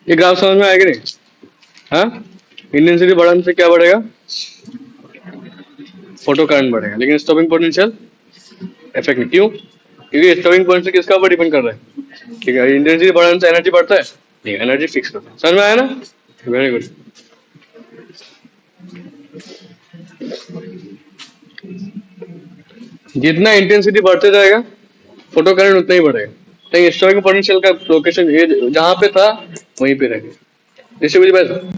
ये ग्राफ समझ में आएगा नहीं? हाँ, इंटेंसिटी बढ़ाने से क्या बढ़ेगा? फोटो करंट बढ़ेगा, लेकिन स्टॉपिंग पोटेंशियल इफेक्ट नहीं। क्यों? क्योंकि स्टॉपिंग पोटेंशियल किसका ऊपर डिपेंड कर रहा है? ठीक है, इंटेंसिटी बढ़ाने से एनर्जी बढ़ता है नहीं, एनर्जी फिक्स रहता है। समझ में आया ना? Very good. जितना इंटेंसिटी बढ़ते जाएगा फोटो करंट उतना ही बढ़ेगा। तो स्टॉपिंग पोटेंशियल का लोकेशन ये जहां पे था वहीं पे रहेगा। इससे मुझे बात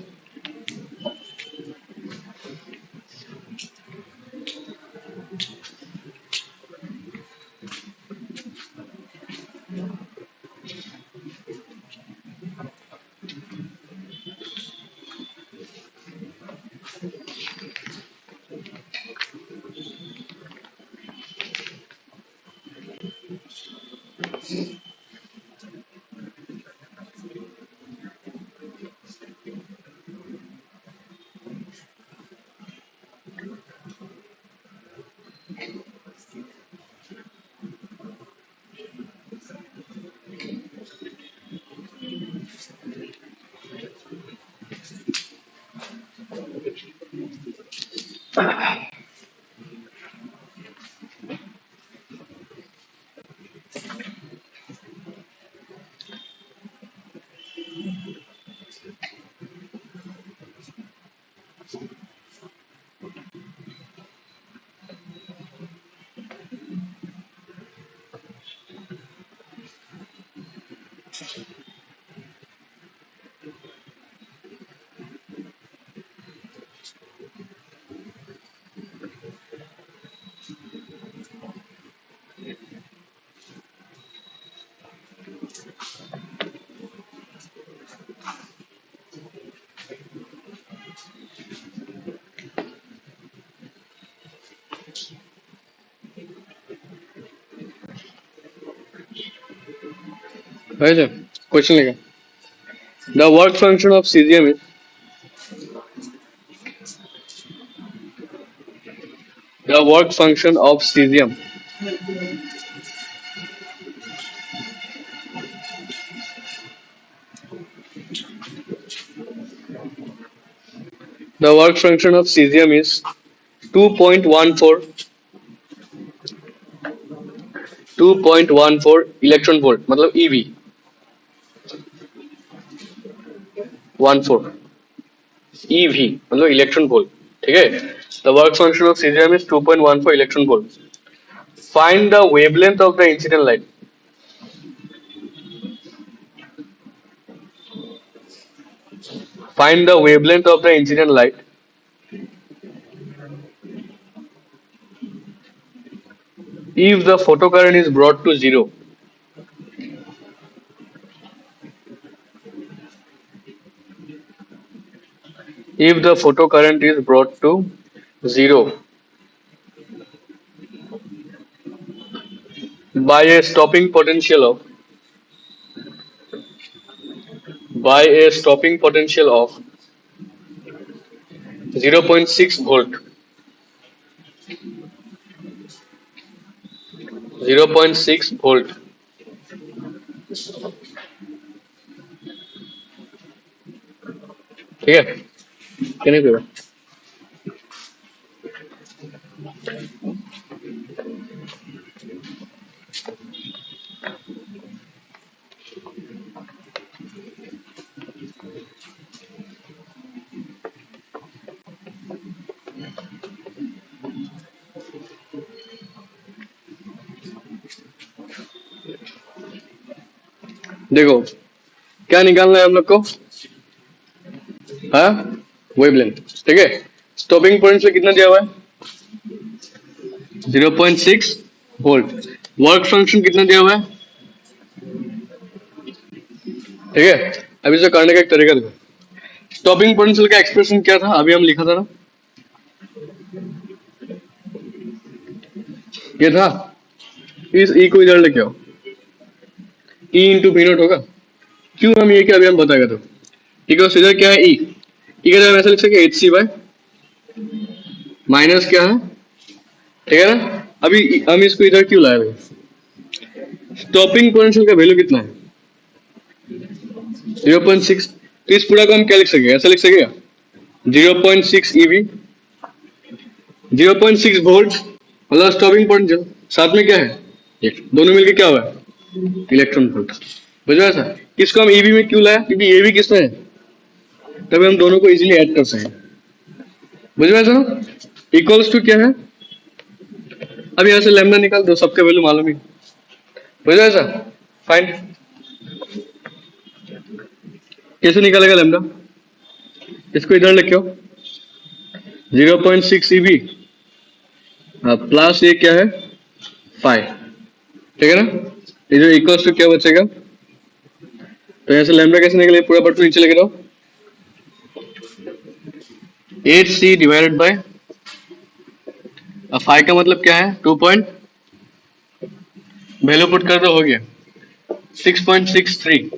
क्वेश्चन लेगा। The work function of caesium is the work function of caesium the work function of caesium is 2.14 electron volt, मतलब ईवी 14 ईवी मतलब इलेक्ट्रॉन वोल्ट। ठीक है, the work function of caesium is 2.14 electron volt. Find the wavelength of the incident light. Find the wavelength of the incident light if the photocurrent is brought to zero. If the photocurrent is brought to zero by a stopping potential of 0.6 volt, 0.6 volt. ठीक है, क्या नहीं पता? देखो क्या निकालना है हम लोग को? हाँ, वेवलेंथ। ठीक है, स्टॉपिंग पॉइंट से कितना दिया हुआ है? 0.6 वोल्ट। वर्क फंक्शन कितना दिया हुआ है? ठीक है, अब इसे करने का एक तरीका देखो। स्टॉपिंग पोटेंशियल का एक्सप्रेशन क्या था? अभी हम लिखा था ना, ये था। इस ई को इधर लेके आओ, ई इंटू पी नोट होगा। क्यों हम ये क्या अभी हम बताएगा तो। ठीक है, इधर क्या है? ई का जगह ऐसा लिख सकते एच सी बाय माइनस क्या है? ठीक है ना। अभी हम इसको इधर क्यों लाए भाई? स्टॉपिंग पोटेंशियल का वैल्यू कितना है? 0.6। तो इस पूरा को हम क्या लिख सकेंगे, ऐसा लिख सकेगा 0.6 ईवी, 0.6 वोल्ट मतलब स्टॉपिंग पोटेंशियल, साथ में क्या है ये दोनों मिलके क्या हुआ है इलेक्ट्रॉन वोल्ट। बुझा सर, इसको हम ईवी में क्यों लाया, क्योंकि ये भी किसमें है, तभी हम दोनों को इजीली ऐड कर सकें। बुझा सर, इक्वल्स टू क्या है, अब यहाँ से लैम्डा निकाल दो, सबके वैल्यू मालूम ही। बुझा सर, फाइन, कैसे निकालेगा लैम्डा, इसको इधर लिखो 0.6 ईवी प्लस ये क्या है 5, ठीक है ना, ये जो इक्वल्स टू क्या बचेगा, तो यहाँ से लैम्डा कैसे निकले, पूरा बटन नीचे लेके जाओ 8c डिवाइडेड बाय 5 का मतलब क्या है 2 पॉइंट, वैल्यू पुट कर दो हो गया 6.63,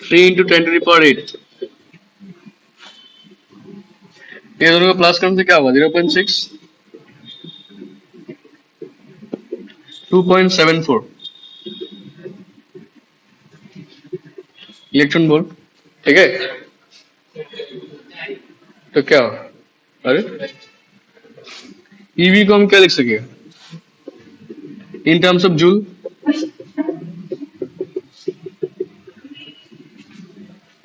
3 इंटू 10⁸, ये दोनों का प्लस करने से क्या होगा 0.6 2.74 इलेक्ट्रॉन वोल्ट, ठीक है। तो क्या होगा, अरे ईवी को हम क्या लिख सके in terms of joule,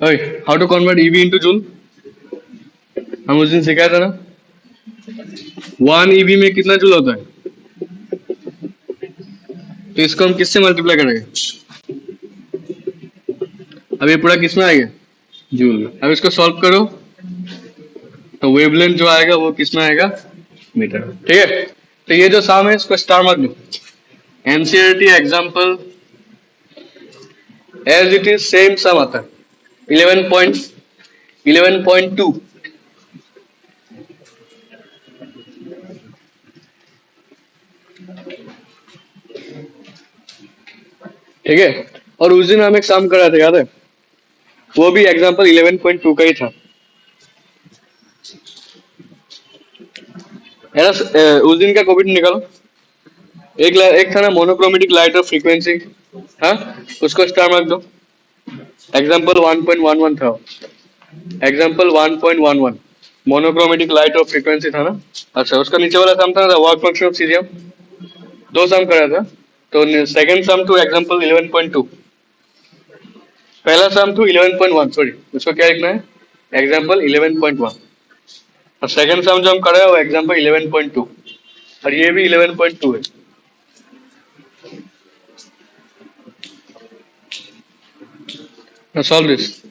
how to convert eV into joule, हम उस दिन सिखाया था ना, 1 ईवी में कितना जूल होता है, तो इसको हम किससे मल्टीप्लाई करेंगे, अब ये पूरा किस में आएगा जूल में, अब इसको सॉल्व करो तो वेवलेंथ जो आएगा वो किस में आएगा मीटर में, ठीक है। तो ये जो सम है इसको स्टार मार्क दो, NCERT example as it is same sum आता है 11.2, ठीक है। और उस दिन हम एक सम करा था याद है, वो भी एग्जांपल 11.2 का ही था, है ना। उस दिन का कोविड निकालो, एक था ना मोनोक्रोमेटिक लाइट और फ्रीक्वेंसी, हाँ उसको स्टार मार्क दो, एग्जांपल 1.11 था, एग्जांपल 1.11 मोनोक्रोमेटिक लाइट और फ्रीक्वेंसी था ना। अच्छा उसका नीचे वाला सम था वर्क फंक्शन ऑफ सीरियम, दो सम करा था, तो सेकंड सम टू एग्जांपल 11.2, पहला सम टू 11.1, सॉरी उसको क्या लिखना है एग्जांपल 11.1, और सेकंड सम जो हम कर रहे हैं वो एग्जांपल 11.2, और ये भी 11.2 है। Now solve this.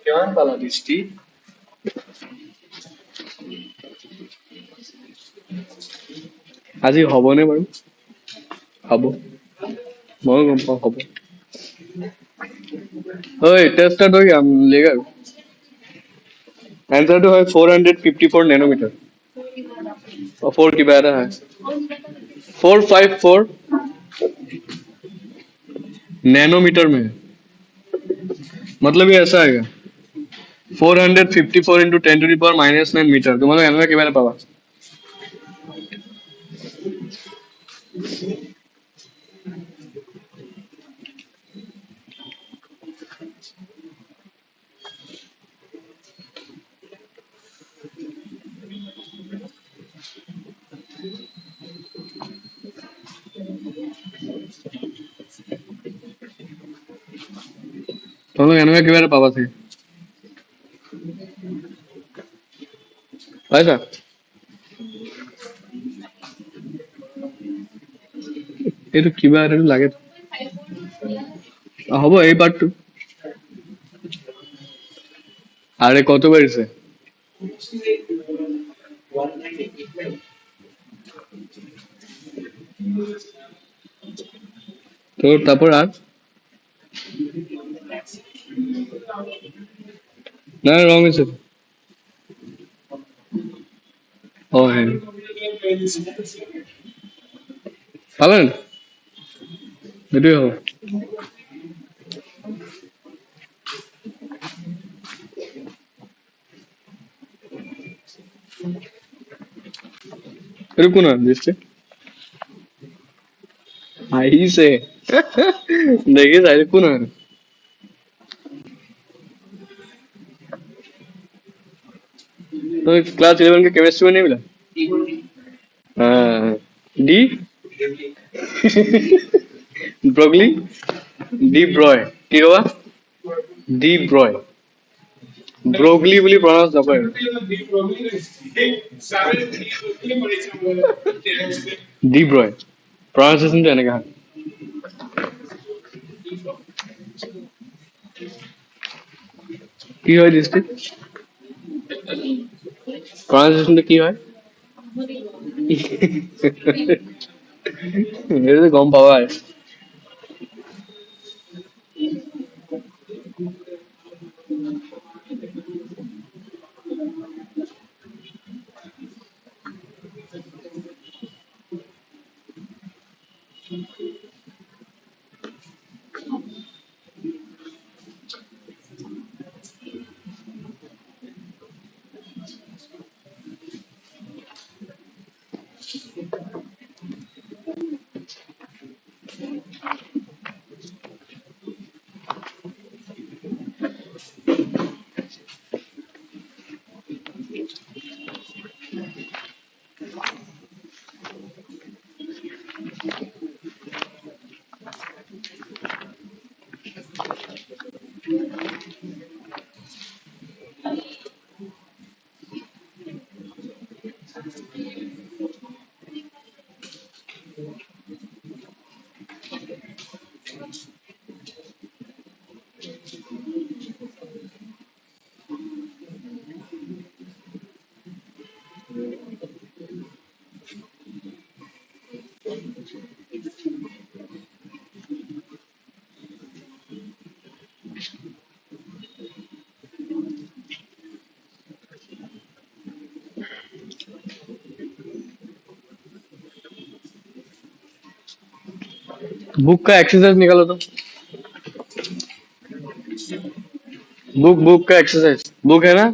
কিমান পালা দৃষ্টি? আজি হবনে বাৰু? হব, ময়ো গম পাওঁ হব। ঐ টেষ্টটা হৈ লেগা। এনচাৰটো হয় 454 নেনোমিটাৰ। 4 কিবা এটা হয়। 454 नैनोमीटर में है। मतलब ये ऐसा आएगा 454 इंटू 10⁻⁹ मीटर। तुम्हारा एनवे के बारे पावा तुम लोग एनवे के बारे पावा थे ऐसा এইটো কিবা এটা লাগে হ'ব এই পার্টটো আরে কত বেড়েছে তো তারপর আর না রং হয়েছে ও হ্যাঁ পাবেন এটাই হবে रुको ना जिससे आई से देखिए सारे रुको ना तो क्लास 11 के केमिस्ट्री में नहीं मिला हाँ डी ब्रोगली डी ब्रॉय কি কবা ডি ব্রয় ব্রোগলি বুলি প্ৰনাউন্স নকৰে ডি ব্ৰয় প্ৰনাউন্সিয়েচনটো এনেকা হয় কি হয় ডিস্ট্রিক্ট প্রনাউন্সিয়েশনটো কি হয় এইটো গম পাবা बुक का एक्सरसाइज निकालो तो बुक बुक का एक्सरसाइज बुक है ना?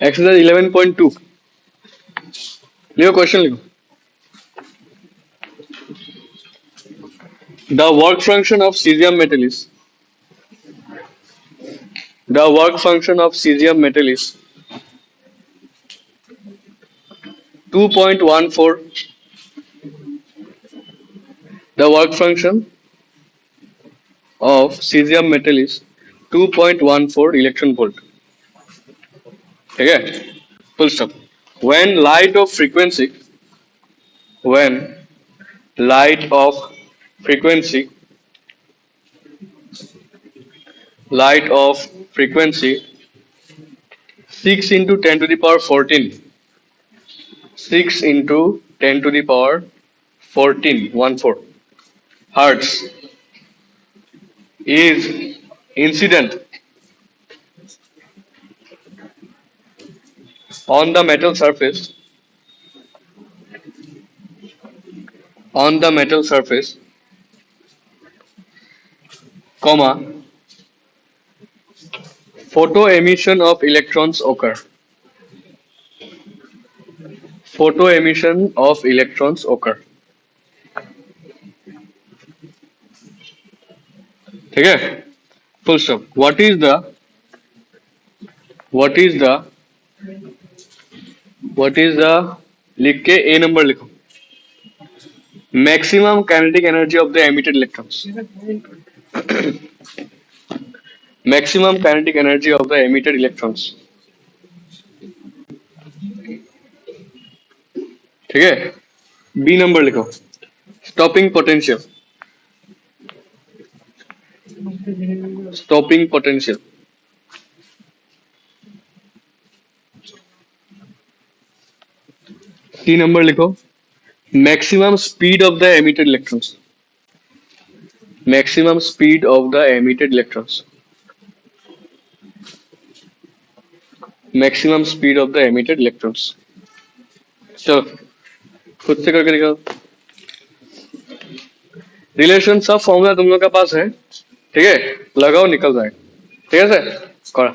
एक्सरसाइज 11.2 लिखो, क्वेश्चन लिखो. The work function of cesium metal is the work function of cesium metal is 2.14. The work function of cesium metal is 2.14 electron volt. ठीक है? Full stop. When light of frequency when light of frequency light of frequency 6 into 10 to the power 14 6 into 10 to the power 14 1 4 hertz is incident on the metal surface on the metal surface comma photo emission of electrons occur photo emission of electrons occur. ठीक है? Full stop. What is the लिख के ए number लिखो. Maximum kinetic energy of the emitted electrons. Maximum kinetic energy of the emitted electrons. ठीक है? B number लिखो. Stopping potential. Stopping potential. C number लिखो. Maximum speed of the emitted electrons. Maximum speed of the emitted electrons. Maximum speed of the emitted electrons. चलो खुद से करके दिखाओ. Relation सब फॉर्मूला तुम लोग के पास है. ठीक है? लगाओ, निकल जाएगा. ঠিক আছে? করা.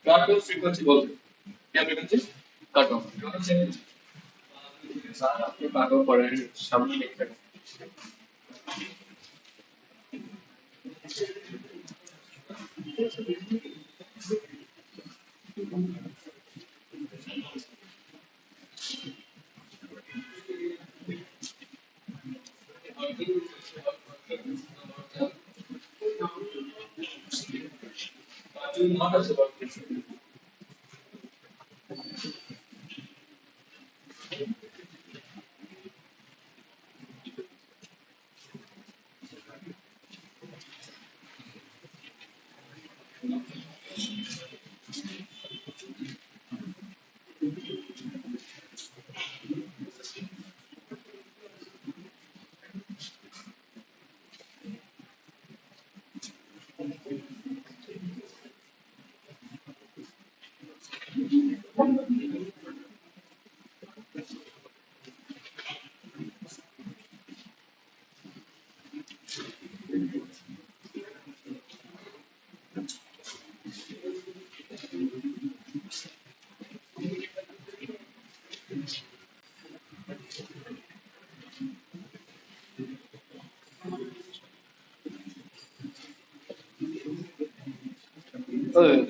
কাট অফ ফ্রিকোয়েন্সি বলতে क्या फ्रीक्वेंसी कट ऑफ सर आपके काट ऑफ पड़े हैं सामने लिख रहे हैं.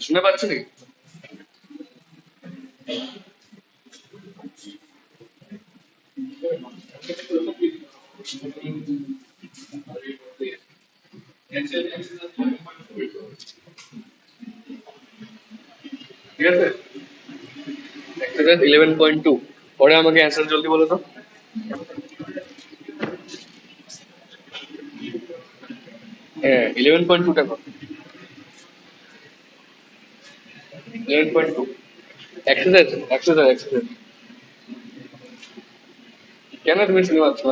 শুনে পাচ্ছ নাকি? ঠিক আছে, এক্সারসাইজ 11.2, পরে আমাকে অ্যান্সার জলদি বলো তো। হ্যাঁ, 11.2টা কর। 11.2 এক্সারসাইজ, এক্সারসাইজ, এক্সারসাইজ। কেন তুমি সিনেমা আছো?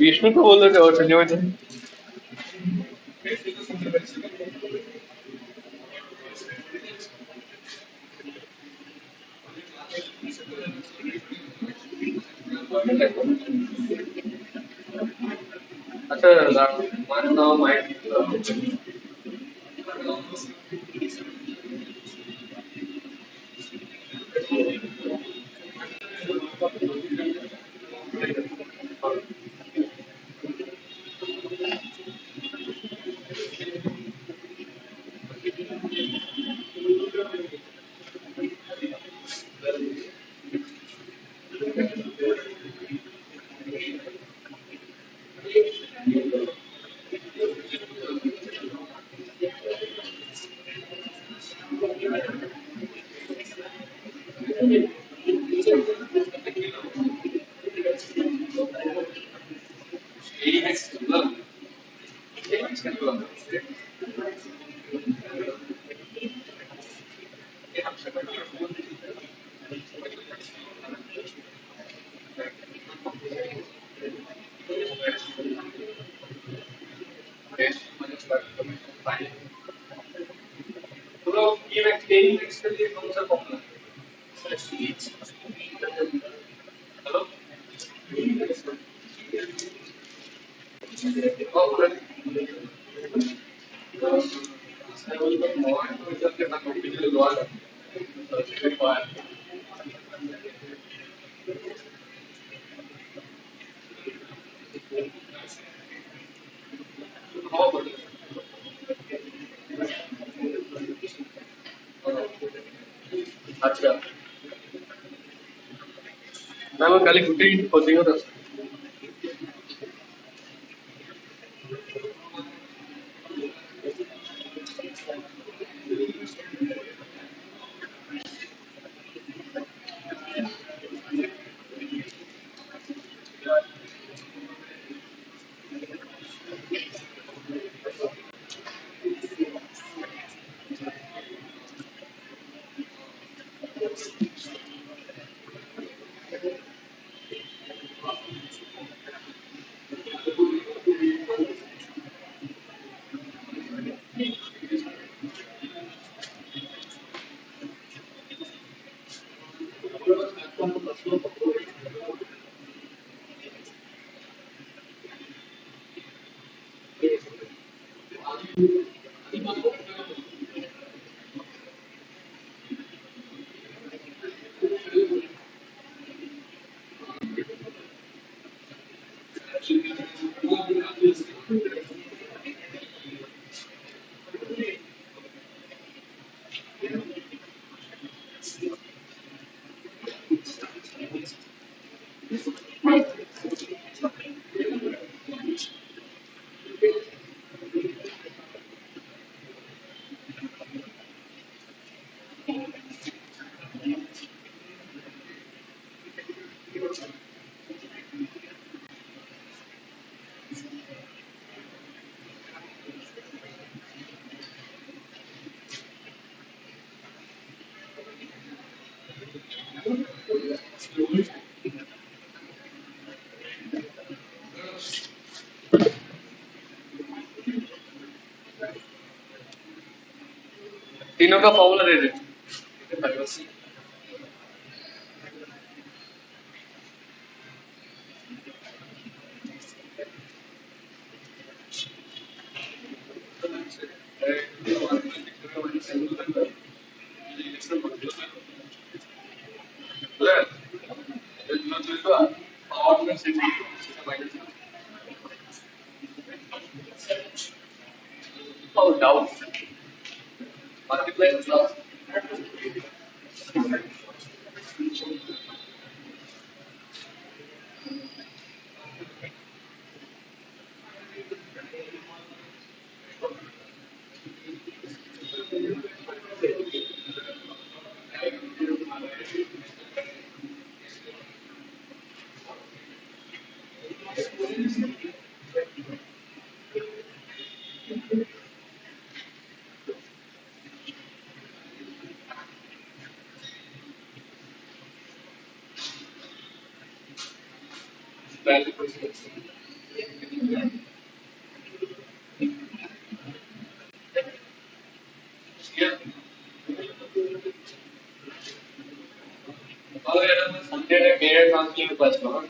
বিষ্ণু তো বললো যে ওর সিনেমা। আচ্ছা, মানে নাও মাইন্ড। আচ্ছা, ମ୍ୟାମ୍ କାଲି ଗୋଟେ କୋଚିଂ ଅଛି। तीनों का फॉर्मूला दे दे। Oh, down. Multiply plus. Mirror transfer plus one.